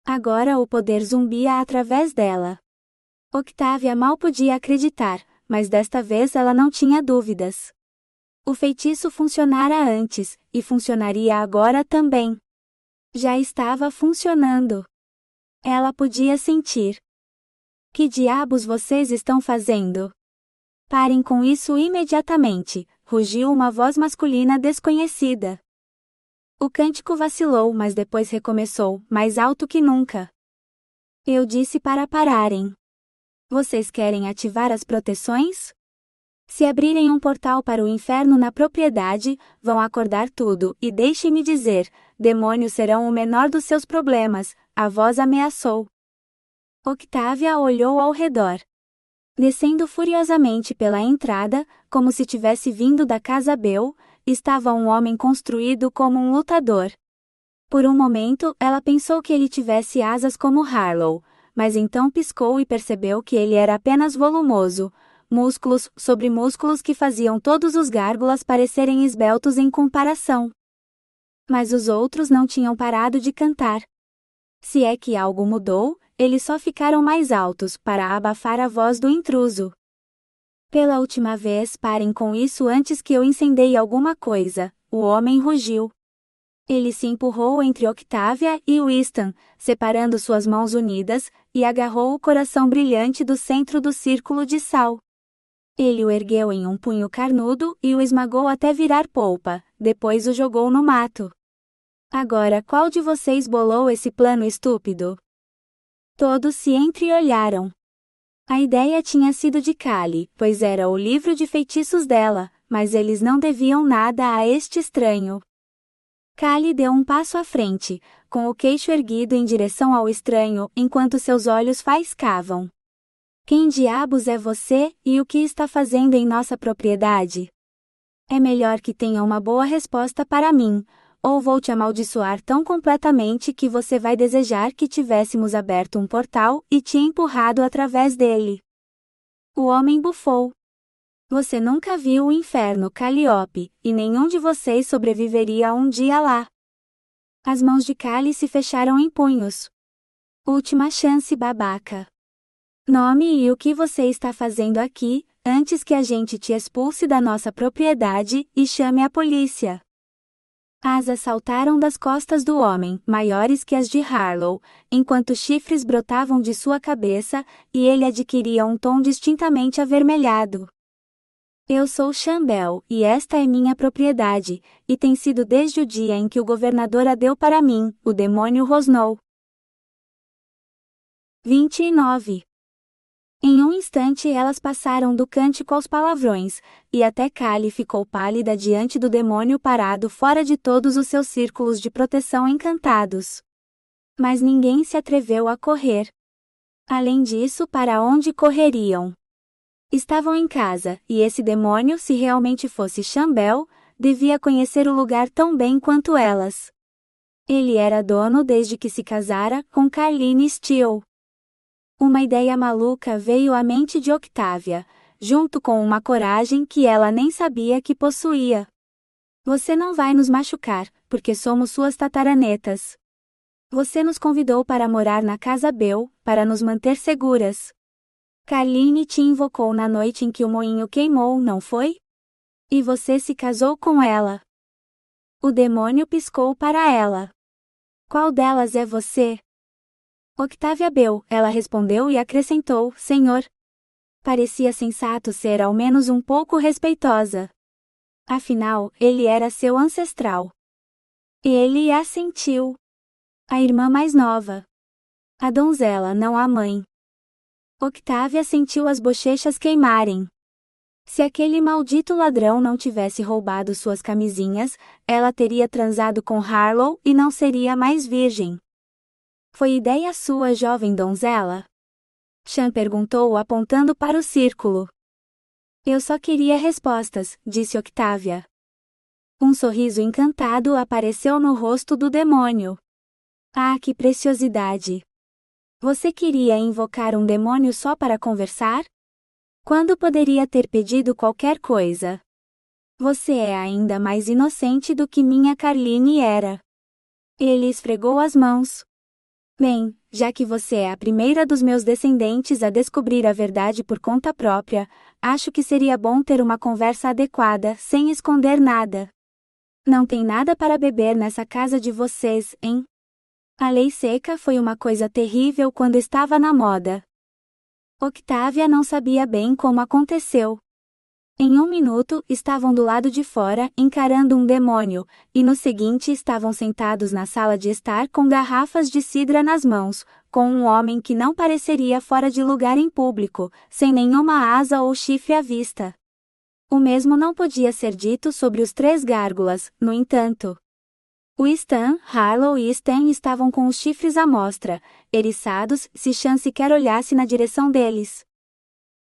S1: Agora o poder zumbia através dela. Octavia mal podia acreditar, mas desta vez ela não tinha dúvidas. O feitiço funcionara antes, e funcionaria agora também. Já estava funcionando. Ela podia sentir. Que diabos vocês estão fazendo? Parem com isso imediatamente, rugiu uma voz masculina desconhecida. O cântico vacilou, mas depois recomeçou, mais alto que nunca. Eu disse para pararem. Vocês querem ativar as proteções? Se abrirem um portal para o inferno na propriedade, vão acordar tudo, e deixe-me dizer, demônios serão o menor dos seus problemas, a voz ameaçou. Octavia olhou ao redor. Descendo furiosamente pela entrada, como se tivesse vindo da Casa Bell, estava um homem construído como um lutador. Por um momento, ela pensou que ele tivesse asas como Harlow, mas então piscou e percebeu que ele era apenas volumoso, músculos sobre músculos que faziam todos os gárgulas parecerem esbeltos em comparação. Mas os outros não tinham parado de cantar. Se é que algo mudou, eles só ficaram mais altos para abafar a voz do intruso. Pela última vez, parem com isso antes que eu incendeie alguma coisa, o homem rugiu. Ele se empurrou entre Octavia e Winston, separando suas mãos unidas, e agarrou o coração brilhante do centro do círculo de sal. Ele o ergueu em um punho carnudo e o esmagou até virar polpa, depois o jogou no mato. Agora qual de vocês bolou esse plano estúpido? Todos se entreolharam. A ideia tinha sido de Callie, pois era o livro de feitiços dela, mas eles não deviam nada a este estranho. Callie deu um passo à frente, com o queixo erguido em direção ao estranho, enquanto seus olhos faiscavam. Quem diabos é você, e o que está fazendo em nossa propriedade? É melhor que tenha uma boa resposta para mim, ou vou te amaldiçoar tão completamente que você vai desejar que tivéssemos aberto um portal e te empurrado através dele. O homem bufou. Você nunca viu o inferno, Calliope, e nenhum de vocês sobreviveria um dia lá. As mãos de Callie se fecharam em punhos. Última chance, babaca. Nome e o que você está fazendo aqui, antes que a gente te expulse da nossa propriedade e chame a polícia. Asas saltaram das costas do homem, maiores que as de Harlow, enquanto chifres brotavam de sua cabeça, e ele adquiria um tom distintamente avermelhado. Eu sou Chambel, e esta é minha propriedade, e tem sido desde o dia em que o governador a deu para mim, o demônio rosnou. 29. Em um instante elas passaram do cântico aos palavrões, e até Callie ficou pálida diante do demônio parado fora de todos os seus círculos de proteção encantados. Mas ninguém se atreveu a correr. Além disso, para onde correriam? Estavam em casa, e esse demônio, se realmente fosse Chambel, devia conhecer o lugar tão bem quanto elas. Ele era dono desde que se casara com Carline Steele. Uma ideia maluca veio à mente de Octavia, junto com uma coragem que ela nem sabia que possuía. Você não vai nos machucar, porque somos suas tataranetas. Você nos convidou para morar na Casa Bell, para nos manter seguras. Carline te invocou na noite em que o moinho queimou, não foi? E você se casou com ela. O demônio piscou para ela. Qual delas é você? Octavia Bell, ela respondeu e acrescentou, Senhor. Parecia sensato ser ao menos um pouco respeitosa. Afinal, ele era seu ancestral. Ele assentiu. A irmã mais nova. A donzela, não a mãe. Octavia sentiu as bochechas queimarem. Se aquele maldito ladrão não tivesse roubado suas camisinhas, ela teria transado com Harlow e não seria mais virgem. Foi ideia sua, jovem donzela? Chan perguntou apontando para o círculo. Eu só queria respostas, disse Octavia. Um sorriso encantado apareceu no rosto do demônio. Ah, que preciosidade! Você queria invocar um demônio só para conversar? Quando poderia ter pedido qualquer coisa? Você é ainda mais inocente do que minha Carline era. Ele esfregou as mãos. Bem, já que você é a primeira dos meus descendentes a descobrir a verdade por conta própria, acho que seria bom ter uma conversa adequada, sem esconder nada. Não tem nada para beber nessa casa de vocês, hein? A lei seca foi uma coisa terrível quando estava na moda. Octavia não sabia bem como aconteceu. Em um minuto, estavam do lado de fora, encarando um demônio, e no seguinte estavam sentados na sala de estar com garrafas de cidra nas mãos, com um homem que não pareceria fora de lugar em público, sem nenhuma asa ou chifre à vista. O mesmo não podia ser dito sobre os três gárgulas, no entanto. O Stan, Harlow e Stan estavam com os chifres à mostra, eriçados, se Chan sequer olhasse na direção deles.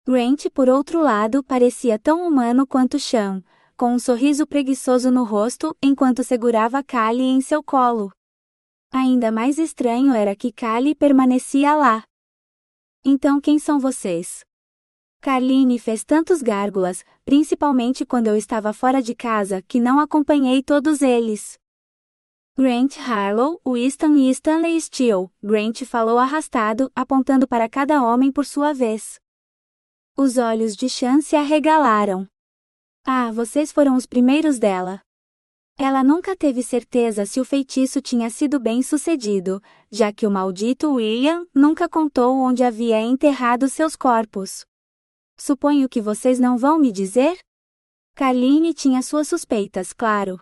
S1: Grant, por outro lado, parecia tão humano quanto Chan, com um sorriso preguiçoso no rosto enquanto segurava Callie em seu colo. Ainda mais estranho era que Callie permanecia lá. Então quem são vocês? Carline fez tantos gárgulas, principalmente quando eu estava fora de casa, que não acompanhei todos eles. Grant Harlow, Winston e Stanley Steele, Grant falou arrastado, apontando para cada homem por sua vez. Os olhos de Chan se arregalaram. Ah, vocês foram os primeiros dela. Ela nunca teve certeza se o feitiço tinha sido bem sucedido, já que o maldito William nunca contou onde havia enterrado seus corpos. Suponho que vocês não vão me dizer? Carline tinha suas suspeitas, claro.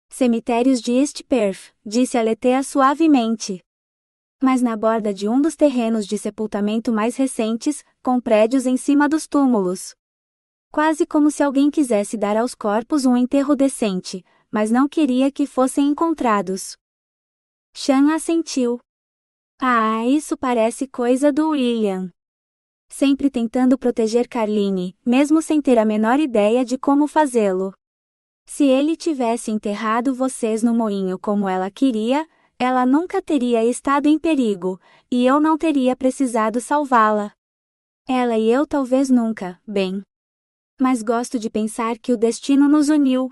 S1: Cemitérios de East Perth, disse Alethea suavemente. Mas na borda de um dos terrenos de sepultamento mais recentes, com prédios em cima dos túmulos. Quase como se alguém quisesse dar aos corpos um enterro decente, mas não queria que fossem encontrados. Chan assentiu. Ah, isso parece coisa do William. Sempre tentando proteger Carline, mesmo sem ter a menor ideia de como fazê-lo. Se ele tivesse enterrado vocês no moinho como ela queria, ela nunca teria estado em perigo, e eu não teria precisado salvá-la. Ela e eu talvez nunca, bem. Mas gosto de pensar que o destino nos uniu.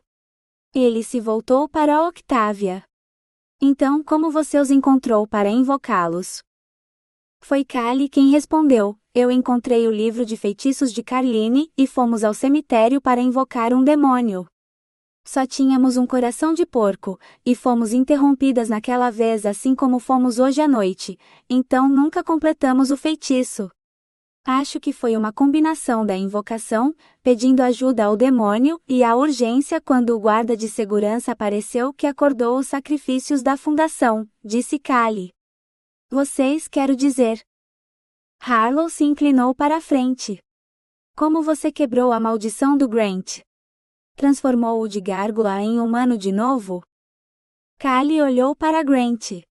S1: Ele se voltou para Octavia. Então, como você os encontrou para invocá-los? Foi Callie quem respondeu: eu encontrei o livro de feitiços de Carline e fomos ao cemitério para invocar um demônio. Só tínhamos um coração de porco, e fomos interrompidas naquela vez assim como fomos hoje à noite, então nunca completamos o feitiço. Acho que foi uma combinação da invocação, pedindo ajuda ao demônio, e a urgência quando o guarda de segurança apareceu que acordou os sacrifícios da fundação, disse Callie. Vocês, quero dizer. Harlow se inclinou para a frente. Como você quebrou a maldição do Grant? Transformou-o de gárgula em humano de novo? Callie olhou para Grant.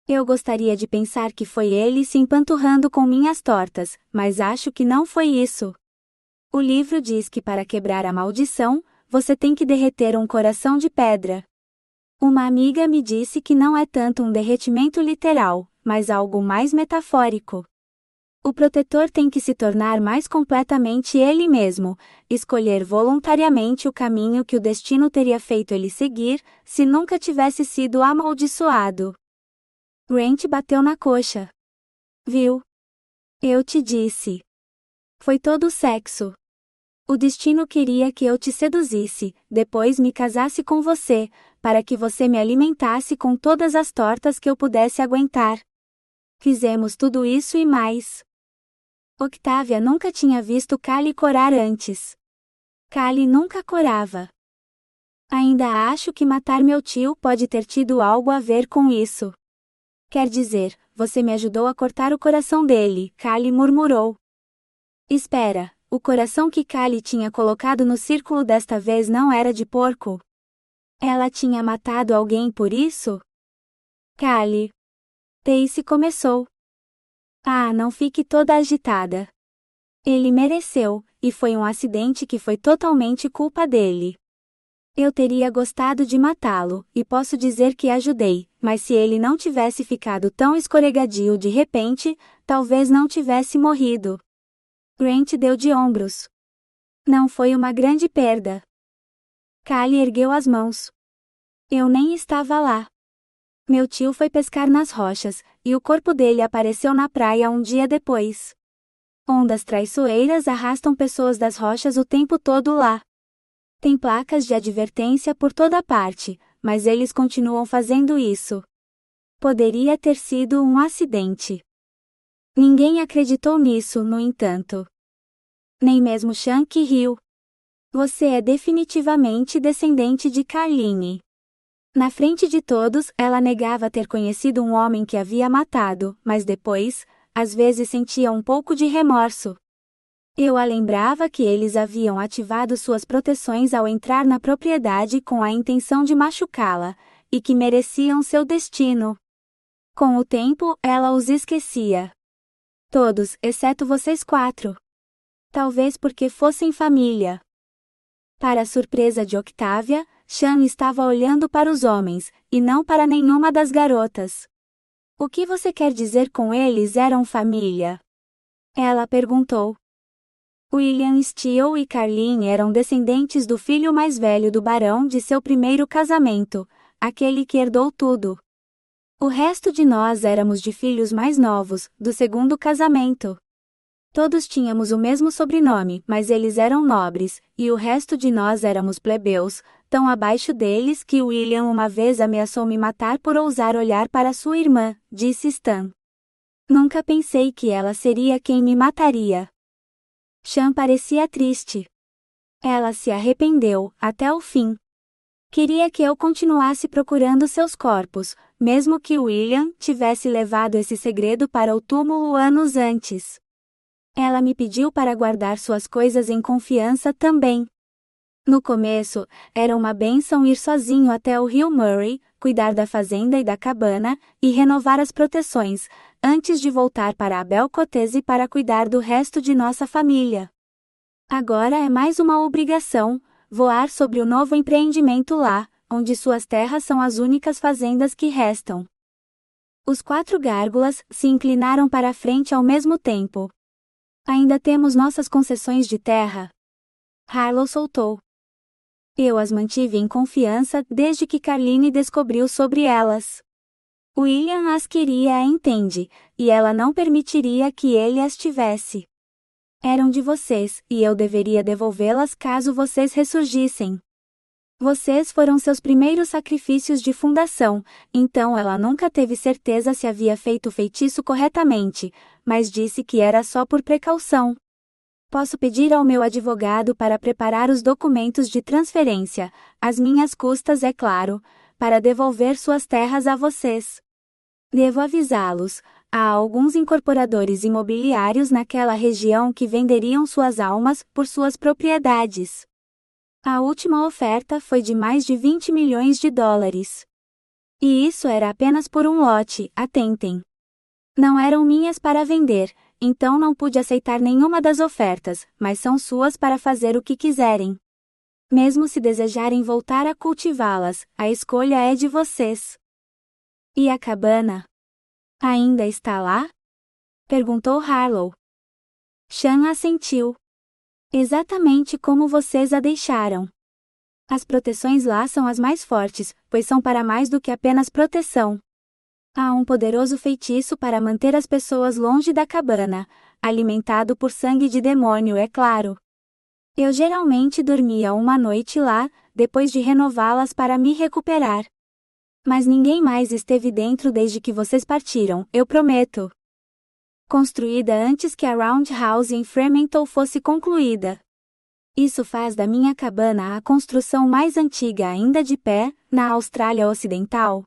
S1: Eu gostaria de pensar que foi ele se empanturrando com minhas tortas, mas acho que não foi isso. O livro diz que para quebrar a maldição, você tem que derreter um coração de pedra. Uma amiga me disse que não é tanto um derretimento literal, mas algo mais metafórico. O protetor tem que se tornar mais completamente ele mesmo, escolher voluntariamente o caminho que o destino teria feito ele seguir, se nunca tivesse sido amaldiçoado. Grant bateu na coxa. Viu? Eu te disse. Foi todo o sexo. O destino queria que eu te seduzisse, depois me casasse com você, para que você me alimentasse com todas as tortas que eu pudesse aguentar. Fizemos tudo isso e mais. Octavia nunca tinha visto Callie corar antes. Callie nunca corava. Ainda acho que matar meu tio pode ter tido algo a ver com isso. Quer dizer, você me ajudou a cortar o coração dele, Callie murmurou. Espera, o coração que Callie tinha colocado no círculo desta vez não era de porco? Ela tinha matado alguém por isso? Callie. Daisy começou. Ah, não fique toda agitada. Ele mereceu, e foi um acidente que foi totalmente culpa dele. Eu teria gostado de matá-lo, e posso dizer que ajudei, mas se ele não tivesse ficado tão escorregadio de repente, talvez não tivesse morrido. Grant deu de ombros. Não foi uma grande perda. Callie ergueu as mãos. Eu nem estava lá. Meu tio foi pescar nas rochas, e o corpo dele apareceu na praia um dia depois. Ondas traiçoeiras arrastam pessoas das rochas o tempo todo lá. Tem placas de advertência por toda parte, mas eles continuam fazendo isso. Poderia ter sido um acidente. Ninguém acreditou nisso, no entanto. Nem mesmo Shank riu. Você é definitivamente descendente de Carline. Na frente de todos, ela negava ter conhecido um homem que havia matado, mas depois, às vezes sentia um pouco de remorso. Eu a lembrava que eles haviam ativado suas proteções ao entrar na propriedade com a intenção de machucá-la, e que mereciam seu destino. Com o tempo, ela os esquecia. Todos, exceto vocês 4. Talvez porque fossem família. Para a surpresa de Octavia, Sean estava olhando para os homens, e não para nenhuma das garotas. O que você quer dizer com eles eram família? Ela perguntou. William Steele e Carline eram descendentes do filho mais velho do barão de seu primeiro casamento, aquele que herdou tudo. O resto de nós éramos de filhos mais novos, do segundo casamento. Todos tínhamos o mesmo sobrenome, mas eles eram nobres, e o resto de nós éramos plebeus, tão abaixo deles que William uma vez ameaçou me matar por ousar olhar para sua irmã, disse Stan. Nunca pensei que ela seria quem me mataria. Sean parecia triste. Ela se arrependeu, até o fim. Queria que eu continuasse procurando seus corpos, mesmo que William tivesse levado esse segredo para o túmulo anos antes. Ela me pediu para guardar suas coisas em confiança também. No começo, era uma bênção ir sozinho até o rio Murray, cuidar da fazenda e da cabana, e renovar as proteções, antes de voltar para Abel Cotese para cuidar do resto de nossa família. Agora é mais uma obrigação, voar sobre o novo empreendimento lá, onde suas terras são as únicas fazendas que restam. Os 4 gárgulas se inclinaram para a frente ao mesmo tempo. Ainda temos nossas concessões de terra? Harlow soltou. Eu as mantive em confiança desde que Carline descobriu sobre elas. William as queria, entende, e ela não permitiria que ele as tivesse. Eram de vocês, e eu deveria devolvê-las caso vocês ressurgissem. Vocês foram seus primeiros sacrifícios de fundação, então ela nunca teve certeza se havia feito o feitiço corretamente, mas disse que era só por precaução. Posso pedir ao meu advogado para preparar os documentos de transferência, às minhas custas, é claro, para devolver suas terras a vocês. Devo avisá-los, há alguns incorporadores imobiliários naquela região que venderiam suas almas por suas propriedades. A última oferta foi de mais de 20 milhões de dólares. E isso era apenas por um lote, atentem. Não eram minhas para vender, então não pude aceitar nenhuma das ofertas, mas são suas para fazer o que quiserem. Mesmo se desejarem voltar a cultivá-las, a escolha é de vocês. E a cabana? Ainda está lá? Perguntou Harlow. Sean assentiu. Exatamente como vocês a deixaram. As proteções lá são as mais fortes, pois são para mais do que apenas proteção. Há um poderoso feitiço para manter as pessoas longe da cabana, alimentado por sangue de demônio, é claro. Eu geralmente dormia uma noite lá, depois de renová-las para me recuperar. Mas ninguém mais esteve dentro desde que vocês partiram, eu prometo. Construída antes que a Roundhouse em Fremantle fosse concluída. Isso faz da minha cabana a construção mais antiga ainda de pé, na Austrália Ocidental?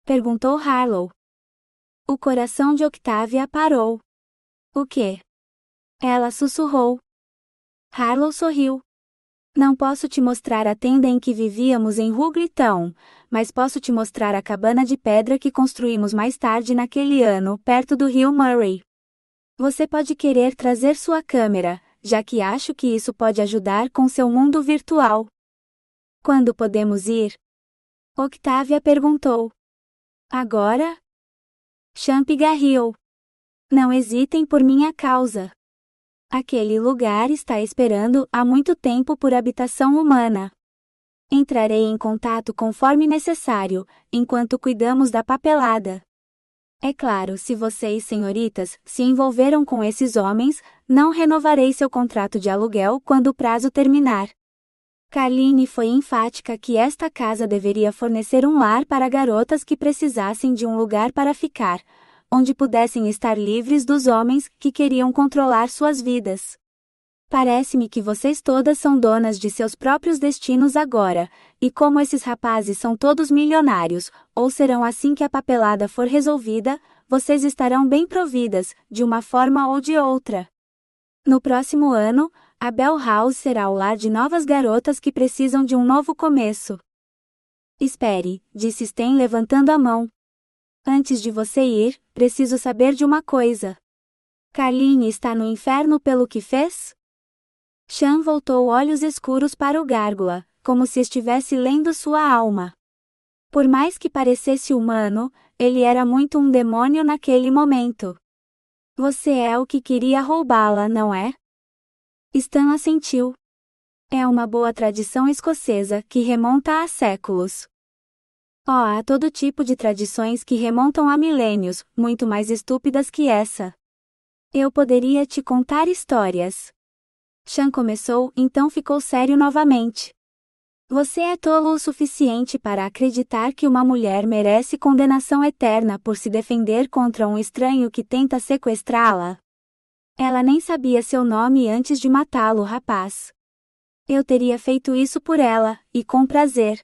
S1: Perguntou Harlow. O coração de Octavia parou. O quê? Ela sussurrou. Harlow sorriu. Não posso te mostrar a tenda em que vivíamos em Ruglitown, mas posso te mostrar a cabana de pedra que construímos mais tarde naquele ano, perto do rio Murray. Você pode querer trazer sua câmera, já que acho que isso pode ajudar com seu mundo virtual. Quando podemos ir? Octavia perguntou. Agora? Sean pigarreou. Não hesitem por minha causa. Aquele lugar está esperando há muito tempo por habitação humana. Entrarei em contato conforme necessário, enquanto cuidamos da papelada. É claro, se vocês, senhoritas, se envolveram com esses homens, não renovarei seu contrato de aluguel quando o prazo terminar. Carline foi enfática que esta casa deveria fornecer um lar para garotas que precisassem de um lugar para ficar, onde pudessem estar livres dos homens que queriam controlar suas vidas. Parece-me que vocês todas são donas de seus próprios destinos agora, e como esses rapazes são todos milionários, ou serão assim que a papelada for resolvida, vocês estarão bem providas, de uma forma ou de outra. No próximo ano, a Bell House será o lar de novas garotas que precisam de um novo começo. Espere, disse Sten levantando a mão. Antes de você ir, preciso saber de uma coisa. Carline está no inferno pelo que fez? Sean voltou olhos escuros para o gárgula, como se estivesse lendo sua alma. Por mais que parecesse humano, ele era muito um demônio naquele momento. Você é o que queria roubá-la, não é? Stan assentiu. É uma boa tradição escocesa que remonta a séculos. Oh, há todo tipo de tradições que remontam a milênios, muito mais estúpidas que essa. Eu poderia te contar histórias. Sean começou, então ficou sério novamente. Você é tolo o suficiente para acreditar que uma mulher merece condenação eterna por se defender contra um estranho que tenta sequestrá-la? Ela nem sabia seu nome antes de matá-lo, rapaz. Eu teria feito isso por ela, e com prazer.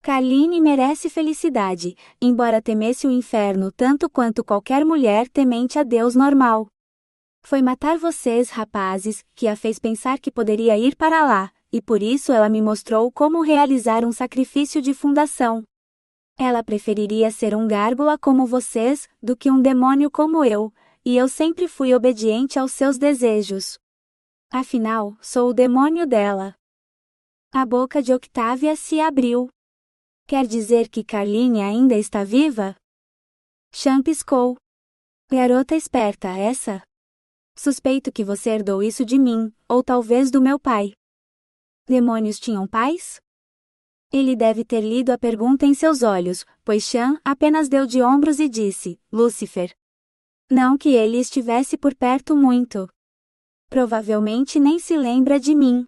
S1: Carline merece felicidade, embora temesse o inferno tanto quanto qualquer mulher temente a Deus normal. Foi matar vocês, rapazes, que a fez pensar que poderia ir para lá, e por isso ela me mostrou como realizar um sacrifício de fundação. Ela preferiria ser um gárgula como vocês, do que um demônio como eu, e eu sempre fui obediente aos seus desejos. Afinal, sou o demônio dela. A boca de Octavia se abriu. Quer dizer que Carline ainda está viva? Sean piscou. Garota esperta essa. Suspeito que você herdou isso de mim, ou talvez do meu pai. Demônios tinham pais? Ele deve ter lido a pergunta em seus olhos, pois Chan apenas deu de ombros e disse: Lúcifer. Não que ele estivesse por perto muito. Provavelmente nem se lembra de mim.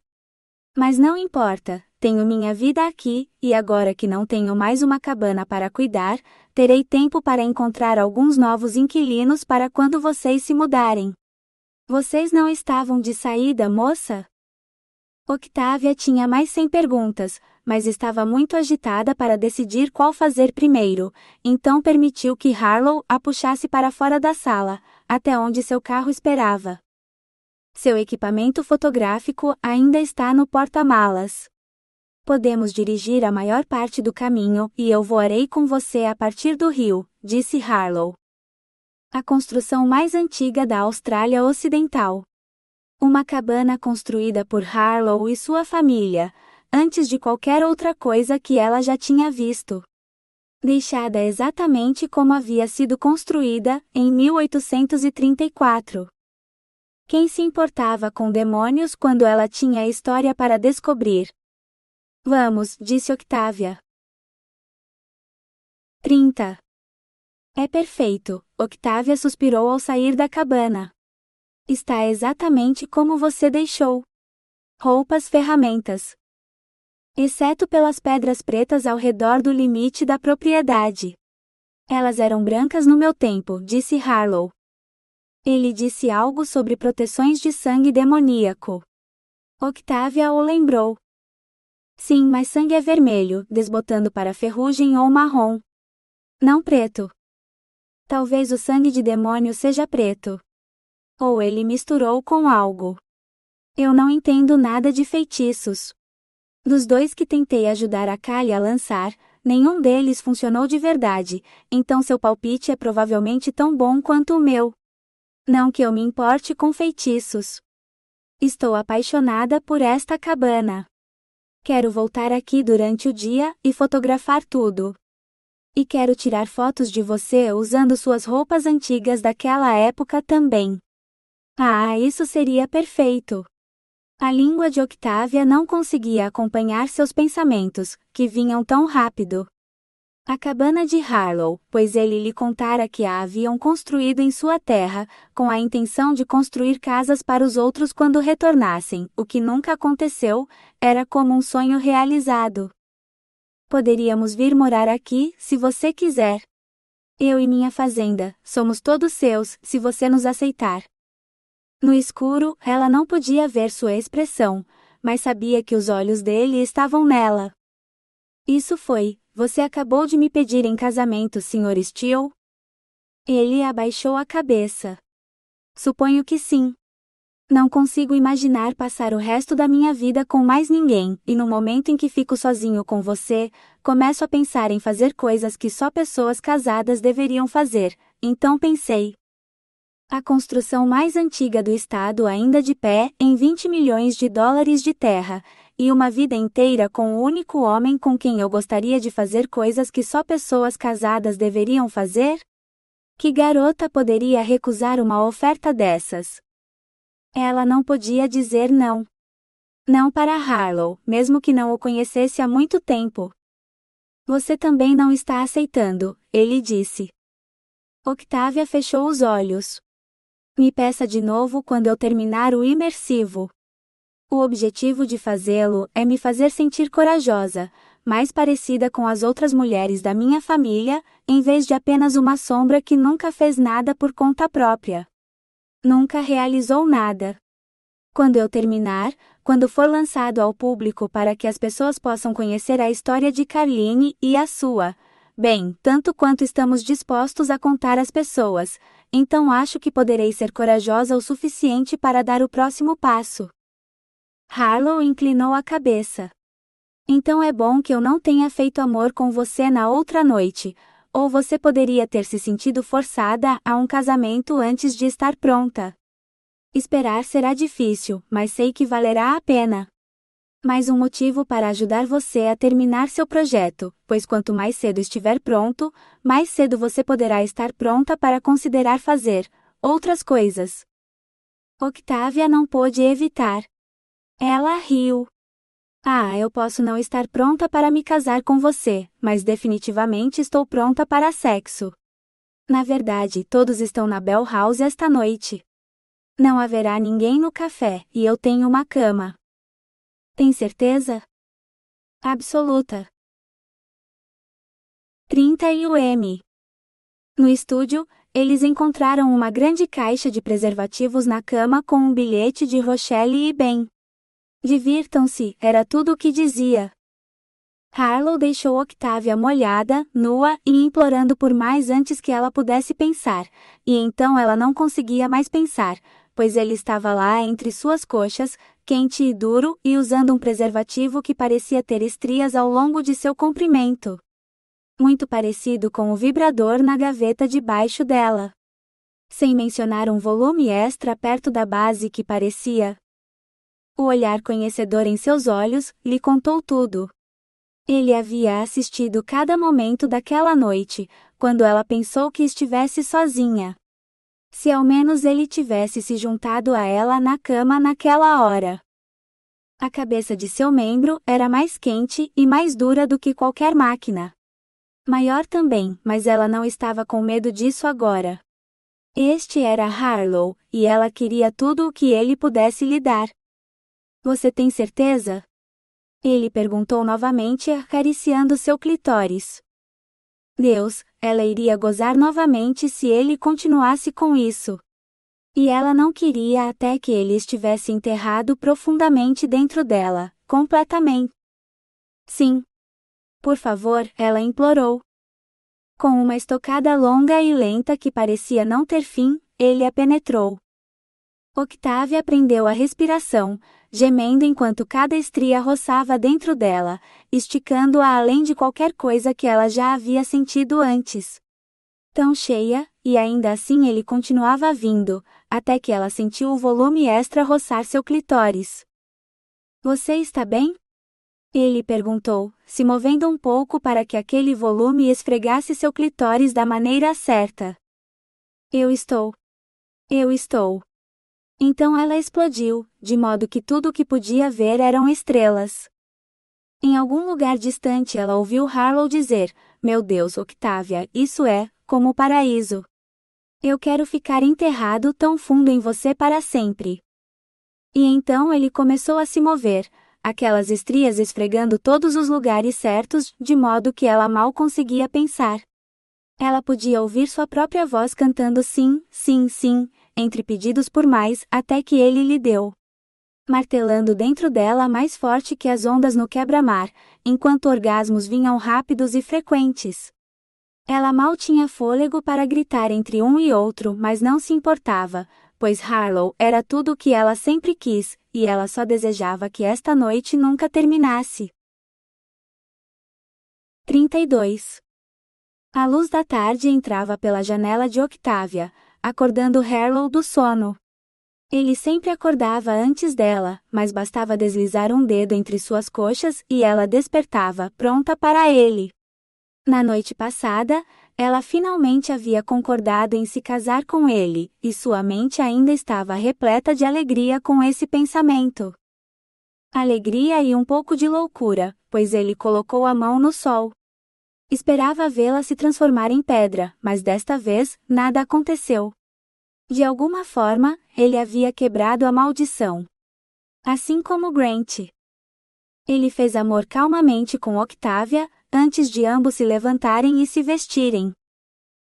S1: Mas não importa, tenho minha vida aqui, e agora que não tenho mais uma cabana para cuidar, terei tempo para encontrar alguns novos inquilinos para quando vocês se mudarem. Vocês não estavam de saída, moça? Octávia tinha mais 100 perguntas, mas estava muito agitada para decidir qual fazer primeiro, então permitiu que Harlow a puxasse para fora da sala, até onde seu carro esperava. Seu equipamento fotográfico ainda está no porta-malas. Podemos dirigir a maior parte do caminho e eu voarei com você a partir do rio, disse Harlow. A construção mais antiga da Austrália Ocidental. Uma cabana construída por Harlow e sua família, antes de qualquer outra coisa que ela já tinha visto. Deixada exatamente como havia sido construída, em 1834. Quem se importava com demônios quando ela tinha a história para descobrir? Vamos, disse Octávia. 30. É perfeito, Octávia suspirou ao sair da cabana. Está exatamente como você deixou. Roupas, ferramentas. Exceto pelas pedras pretas ao redor do limite da propriedade. Elas eram brancas no meu tempo, disse Harlow. Ele disse algo sobre proteções de sangue demoníaco. Octávia o lembrou. Sim, mas sangue é vermelho, desbotando para ferrugem ou marrom. Não preto. Talvez o sangue de demônio seja preto. Ou ele misturou com algo. Eu não entendo nada de feitiços. Dos dois que tentei ajudar a Callie a lançar, nenhum deles funcionou de verdade, então seu palpite é provavelmente tão bom quanto o meu. Não que eu me importe com feitiços. Estou apaixonada por esta cabana. Quero voltar aqui durante o dia e fotografar tudo. E quero tirar fotos de você usando suas roupas antigas daquela época também. Ah, isso seria perfeito. A língua de Octávia não conseguia acompanhar seus pensamentos, que vinham tão rápido. A cabana de Harlow, pois ele lhe contara que a haviam construído em sua terra, com a intenção de construir casas para os outros quando retornassem, o que nunca aconteceu, era como um sonho realizado. Poderíamos vir morar aqui, se você quiser. Eu e minha fazenda, somos todos seus, se você nos aceitar. No escuro, ela não podia ver sua expressão, mas sabia que os olhos dele estavam nela. Isso foi, você acabou de me pedir em casamento, Sr. Steele? Ele abaixou a cabeça. Suponho que sim. Não consigo imaginar passar o resto da minha vida com mais ninguém, e no momento em que fico sozinho com você, começo a pensar em fazer coisas que só pessoas casadas deveriam fazer, então pensei. A construção mais antiga do estado ainda de pé, em 20 milhões de dólares de terra, e uma vida inteira com o único homem com quem eu gostaria de fazer coisas que só pessoas casadas deveriam fazer? Que garota poderia recusar uma oferta dessas? Ela não podia dizer não. Não para Harlow, mesmo que não o conhecesse há muito tempo. Você também não está aceitando, ele disse. Octávia fechou os olhos. Me peça de novo quando eu terminar o imersivo. O objetivo de fazê-lo é me fazer sentir corajosa, mais parecida com as outras mulheres da minha família, em vez de apenas uma sombra que nunca fez nada por conta própria. Nunca realizou nada. Quando eu terminar, quando for lançado ao público para que as pessoas possam conhecer a história de Carline e a sua, bem, tanto quanto estamos dispostos a contar às pessoas, então acho que poderei ser corajosa o suficiente para dar o próximo passo. Harlow inclinou a cabeça. Então é bom que eu não tenha feito amor com você na outra noite, ou você poderia ter se sentido forçada a um casamento antes de estar pronta. Esperar será difícil, mas sei que valerá a pena. Mais um motivo para ajudar você a terminar seu projeto, pois quanto mais cedo estiver pronto, mais cedo você poderá estar pronta para considerar fazer outras coisas. Octávia não pôde evitar. Ela riu. Ah, eu posso não estar pronta para me casar com você, mas definitivamente estou pronta para sexo. Na verdade, todos estão na Bell House esta noite. Não haverá ninguém no café, e eu tenho uma cama. Tem certeza? Absoluta. 30 UM. No estúdio, eles encontraram uma grande caixa de preservativos na cama com um bilhete de Rochelle e Ben. Divirtam-se, era tudo o que dizia. Harlow deixou Octavia molhada, nua e implorando por mais antes que ela pudesse pensar, e então ela não conseguia mais pensar, pois ele estava lá entre suas coxas, quente e duro e usando um preservativo que parecia ter estrias ao longo de seu comprimento. Muito parecido com o vibrador na gaveta debaixo dela. Sem mencionar um volume extra perto da base que parecia. O olhar conhecedor em seus olhos lhe contou tudo. Ele havia assistido cada momento daquela noite, quando ela pensou que estivesse sozinha. Se ao menos ele tivesse se juntado a ela na cama naquela hora. A cabeça de seu membro era mais quente e mais dura do que qualquer máquina. Maior também, mas ela não estava com medo disso agora. Este era Harlow, e ela queria tudo o que ele pudesse lhe dar. Você tem certeza? Ele perguntou novamente, acariciando seu clitóris. Deus, ela iria gozar novamente se ele continuasse com isso. E ela não queria até que ele estivesse enterrado profundamente dentro dela, completamente. Sim. Por favor, ela implorou. Com uma estocada longa e lenta que parecia não ter fim, ele a penetrou. Octavia prendeu a respiração, gemendo enquanto cada estria roçava dentro dela, esticando-a além de qualquer coisa que ela já havia sentido antes. Tão cheia, e ainda assim ele continuava vindo, até que ela sentiu o volume extra roçar seu clitóris. Você está bem? Ele perguntou, se movendo um pouco para que aquele volume esfregasse seu clitóris da maneira certa. Eu estou. Eu estou. Então ela explodiu, de modo que tudo o que podia ver eram estrelas. Em algum lugar distante ela ouviu Harlow dizer, meu Deus, Octavia, isso é, como o paraíso. Eu quero ficar enterrado tão fundo em você para sempre. E então ele começou a se mover, aquelas estrias esfregando todos os lugares certos, de modo que ela mal conseguia pensar. Ela podia ouvir sua própria voz cantando sim, sim, sim, entre pedidos por mais, até que ele lhe deu. Martelando dentro dela mais forte que as ondas no quebra-mar, enquanto orgasmos vinham rápidos e frequentes. Ela mal tinha fôlego para gritar entre um e outro, mas não se importava, pois Harlow era tudo o que ela sempre quis, e ela só desejava que esta noite nunca terminasse. 32. A luz da tarde entrava pela janela de Octavia, acordando Harlow do sono. Ele sempre acordava antes dela, mas bastava deslizar um dedo entre suas coxas e ela despertava, pronta para ele. Na noite passada, ela finalmente havia concordado em se casar com ele, e sua mente ainda estava repleta de alegria com esse pensamento. Alegria e um pouco de loucura, pois ele colocou a mão no sol. Esperava vê-la se transformar em pedra, mas desta vez, nada aconteceu. De alguma forma, ele havia quebrado a maldição. Assim como Grant. Ele fez amor calmamente com Octavia, antes de ambos se levantarem e se vestirem.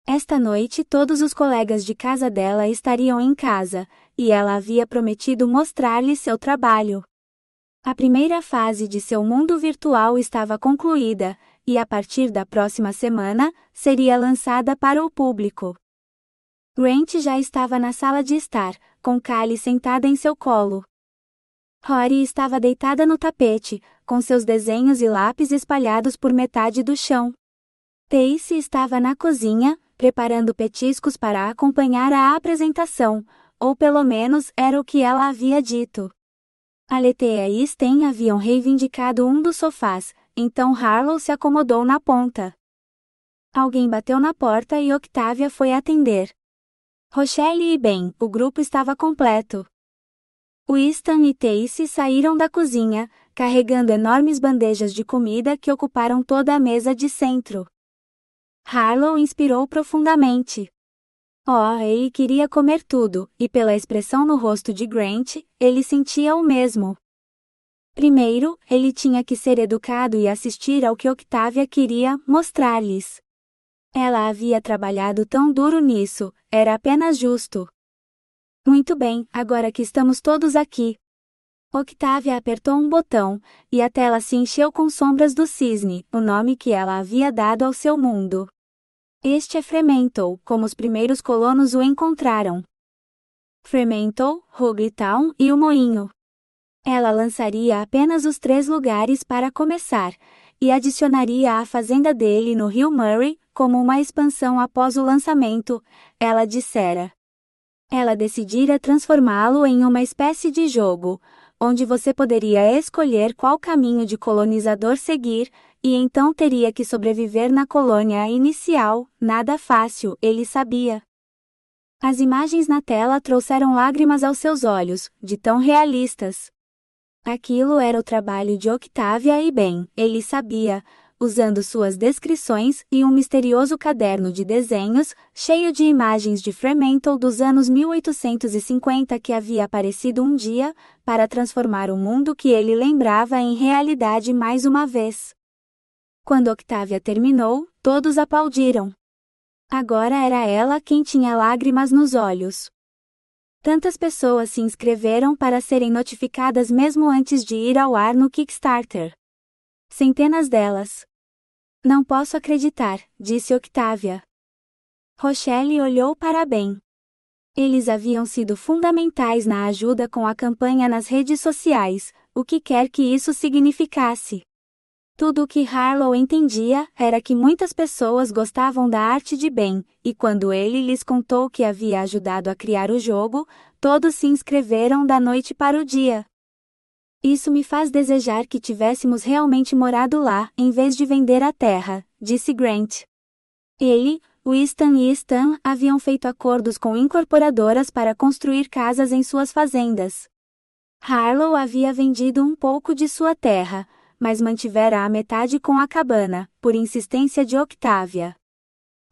S1: Esta noite todos os colegas de casa dela estariam em casa, e ela havia prometido mostrar-lhe seu trabalho. A primeira fase de seu mundo virtual estava concluída, e a partir da próxima semana, seria lançada para o público. Grant já estava na sala de estar, com Callie sentada em seu colo. Rory estava deitada no tapete, com seus desenhos e lápis espalhados por metade do chão. Tacy estava na cozinha, preparando petiscos para acompanhar a apresentação, ou pelo menos era o que ela havia dito. Aletheia e Sten haviam reivindicado um dos sofás, então Harlow se acomodou na ponta. Alguém bateu na porta e Octavia foi atender. Rochelle e Ben, o grupo estava completo. Winston e Tacy saíram da cozinha, carregando enormes bandejas de comida que ocuparam toda a mesa de centro. Harlow inspirou profundamente. Ele queria comer tudo, e pela expressão no rosto de Grant, ele sentia o mesmo. Primeiro, ele tinha que ser educado e assistir ao que Octavia queria mostrar-lhes. Ela havia trabalhado tão duro nisso, era apenas justo. Muito bem, agora que estamos todos aqui. Octavia apertou um botão, e a tela se encheu com sombras do cisne, o nome que ela havia dado ao seu mundo. Este é Fremantle, como os primeiros colonos o encontraram. Fremantle, Hogletown e o Moinho. Ela lançaria apenas os 3 lugares para começar, e adicionaria a fazenda dele no Rio Murray, como uma expansão após o lançamento, ela dissera. Ela decidira transformá-lo em uma espécie de jogo, onde você poderia escolher qual caminho de colonizador seguir, e então teria que sobreviver na colônia inicial, nada fácil, ele sabia. As imagens na tela trouxeram lágrimas aos seus olhos, de tão realistas. Aquilo era o trabalho de Octavia e Ben, ele sabia, usando suas descrições e um misterioso caderno de desenhos, cheio de imagens de Fremantle dos anos 1850 que havia aparecido um dia, para transformar o mundo que ele lembrava em realidade mais uma vez. Quando Octavia terminou, todos aplaudiram. Agora era ela quem tinha lágrimas nos olhos. Tantas pessoas se inscreveram para serem notificadas mesmo antes de ir ao ar no Kickstarter. Centenas delas. Não posso acreditar, disse Octavia. Rochelle olhou para Ben. Eles haviam sido fundamentais na ajuda com a campanha nas redes sociais, o que quer que isso significasse. Tudo o que Harlow entendia era que muitas pessoas gostavam da arte de Ben, e quando ele lhes contou que havia ajudado a criar o jogo, todos se inscreveram da noite para o dia. Isso me faz desejar que tivéssemos realmente morado lá, em vez de vender a terra, disse Grant. Ele, Winston e Stan haviam feito acordos com incorporadoras para construir casas em suas fazendas. Harlow havia vendido um pouco de sua terra, mas mantivera a metade com a cabana, por insistência de Octavia.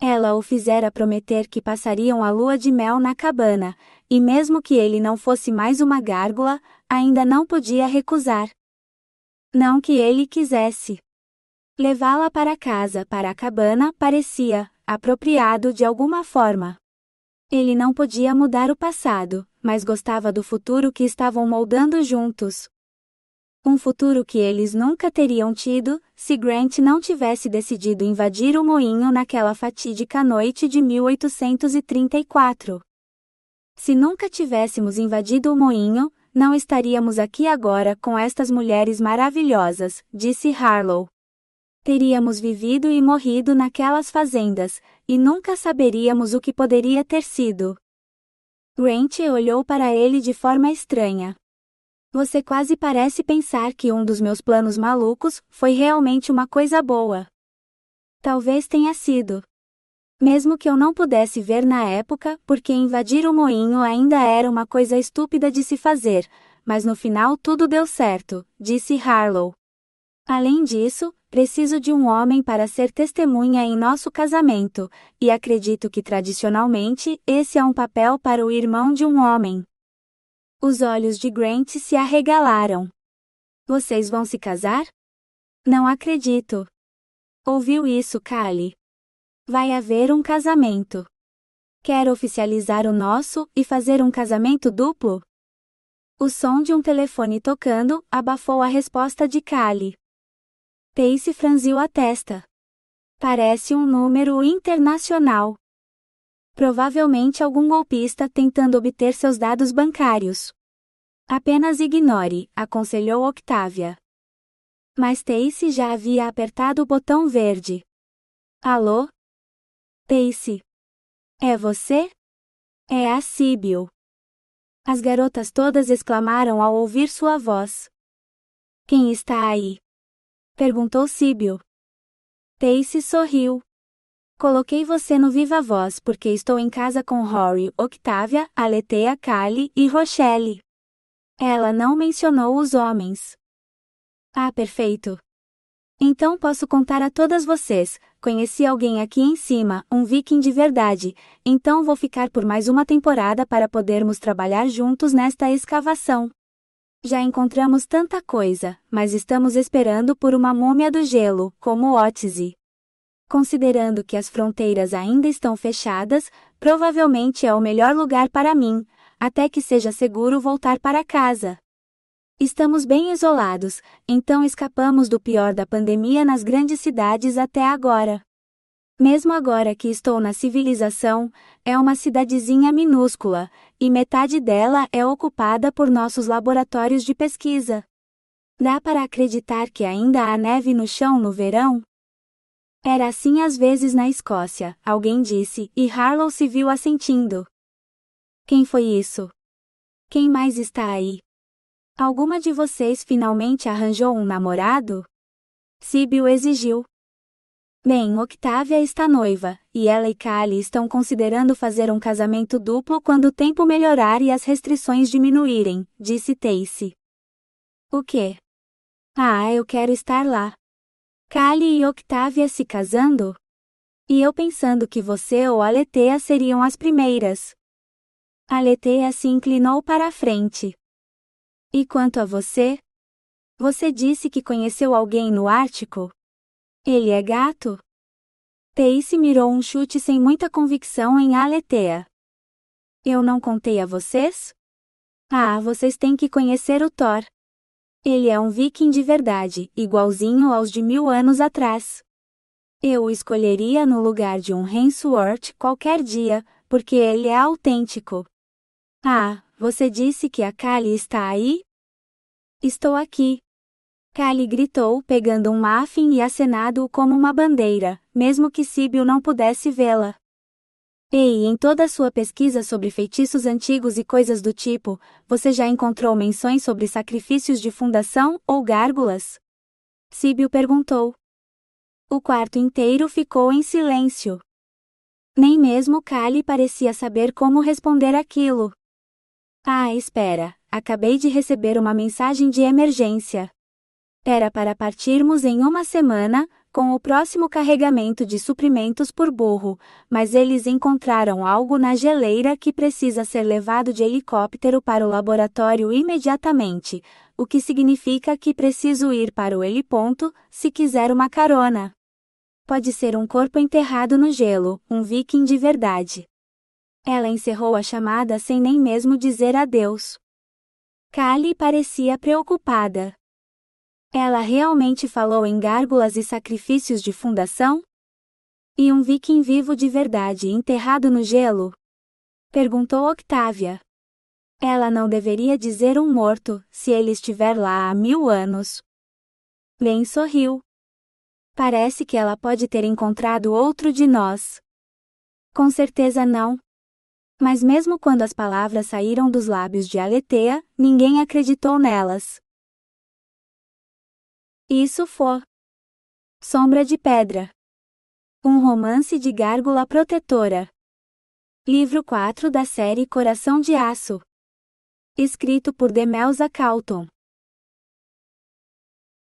S1: Ela o fizera prometer que passariam a lua de mel na cabana, e mesmo que ele não fosse mais uma gárgula, ainda não podia recusar. Não que ele quisesse. Levá-la para casa, para a cabana, parecia apropriado de alguma forma. Ele não podia mudar o passado, mas gostava do futuro que estavam moldando juntos. Um futuro que eles nunca teriam tido, se Grant não tivesse decidido invadir o moinho naquela fatídica noite de 1834. Se nunca tivéssemos invadido o moinho, não estaríamos aqui agora com estas mulheres maravilhosas, disse Harlow. Teríamos vivido e morrido naquelas fazendas, e nunca saberíamos o que poderia ter sido. Grant olhou para ele de forma estranha. Você quase parece pensar que um dos meus planos malucos foi realmente uma coisa boa. Talvez tenha sido. Mesmo que eu não pudesse ver na época, porque invadir o moinho ainda era uma coisa estúpida de se fazer, mas no final tudo deu certo, disse Harlow. Além disso, preciso de um homem para ser testemunha em nosso casamento, e acredito que tradicionalmente esse é um papel para o irmão de um homem. Os olhos de Grant se arregalaram. Vocês vão se casar? Não acredito. Ouviu isso, Callie? Vai haver um casamento. Quer oficializar o nosso e fazer um casamento duplo? O som de um telefone tocando abafou a resposta de Callie. Tacy franziu a testa. Parece um número internacional. Provavelmente algum golpista tentando obter seus dados bancários. Apenas ignore, aconselhou Octavia. Mas Tacy já havia apertado o botão verde. Alô? Tacy. É você? É a Sibyl. As garotas todas exclamaram ao ouvir sua voz. Quem está aí? Perguntou Sibyl. Tacy sorriu. Coloquei você no Viva Voz porque estou em casa com Rory, Octavia, Alethea, Callie e Rochelle. Ela não mencionou os homens. Ah, perfeito. Então posso contar a todas vocês, conheci alguém aqui em cima, um viking de verdade, então vou ficar por mais uma temporada para podermos trabalhar juntos nesta escavação. Já encontramos tanta coisa, mas estamos esperando por uma múmia do gelo, como Otzi. Considerando que as fronteiras ainda estão fechadas, provavelmente é o melhor lugar para mim, até que seja seguro voltar para casa. Estamos bem isolados, então escapamos do pior da pandemia nas grandes cidades até agora. Mesmo agora que estou na civilização, é uma cidadezinha minúscula, e metade dela é ocupada por nossos laboratórios de pesquisa. Dá para acreditar que ainda há neve no chão no verão? Era assim às vezes na Escócia, alguém disse, e Harlow se viu assentindo. Quem foi isso? Quem mais está aí? Alguma de vocês finalmente arranjou um namorado? Síbio exigiu. Bem, Octavia está noiva, e ela e Callie estão considerando fazer um casamento duplo quando o tempo melhorar e as restrições diminuírem, disse Tacy. O quê? Ah, eu quero estar lá. Callie e Octavia se casando? E eu pensando que você ou Aletheia seriam as primeiras. Aletheia se inclinou para a frente. E quanto a você? Você disse que conheceu alguém no Ártico? Ele é gato? Tacy mirou um chute sem muita convicção em Aletheia. Eu não contei a vocês? Ah, vocês têm que conhecer o Thor. Ele é um viking de verdade, igualzinho aos de 1000 anos atrás. Eu o escolheria no lugar de um Hemsworth qualquer dia, porque ele é autêntico. Ah, você disse que a Callie está aí? Estou aqui. Callie gritou pegando um muffin e acenando-o como uma bandeira, mesmo que Síbio não pudesse vê-la. Ei, em toda a sua pesquisa sobre feitiços antigos e coisas do tipo, você já encontrou menções sobre sacrifícios de fundação ou gárgulas? Síbio perguntou. O quarto inteiro ficou em silêncio. Nem mesmo Callie parecia saber como responder aquilo. Ah, espera, acabei de receber uma mensagem de emergência. Era para partirmos em uma semana, com o próximo carregamento de suprimentos por burro, mas eles encontraram algo na geleira que precisa ser levado de helicóptero para o laboratório imediatamente, o que significa que preciso ir para o heliponto, se quiser uma carona. Pode ser um corpo enterrado no gelo, um viking de verdade. Ela encerrou a chamada sem nem mesmo dizer adeus. Callie parecia preocupada. Ela realmente falou em gárgulas e sacrifícios de fundação? E um viking vivo de verdade enterrado no gelo? Perguntou Octavia. Ela não deveria dizer um morto, se ele estiver lá há 1000 anos. Ben sorriu. Parece que ela pode ter encontrado outro de nós. Com certeza não. Mas mesmo quando as palavras saíram dos lábios de Aletheia, ninguém acreditou nelas. Isso foi Sombra de Pedra. Um romance de gárgula protetora. Livro 4 da série Coração de Aço. Escrito por Demelza Calton.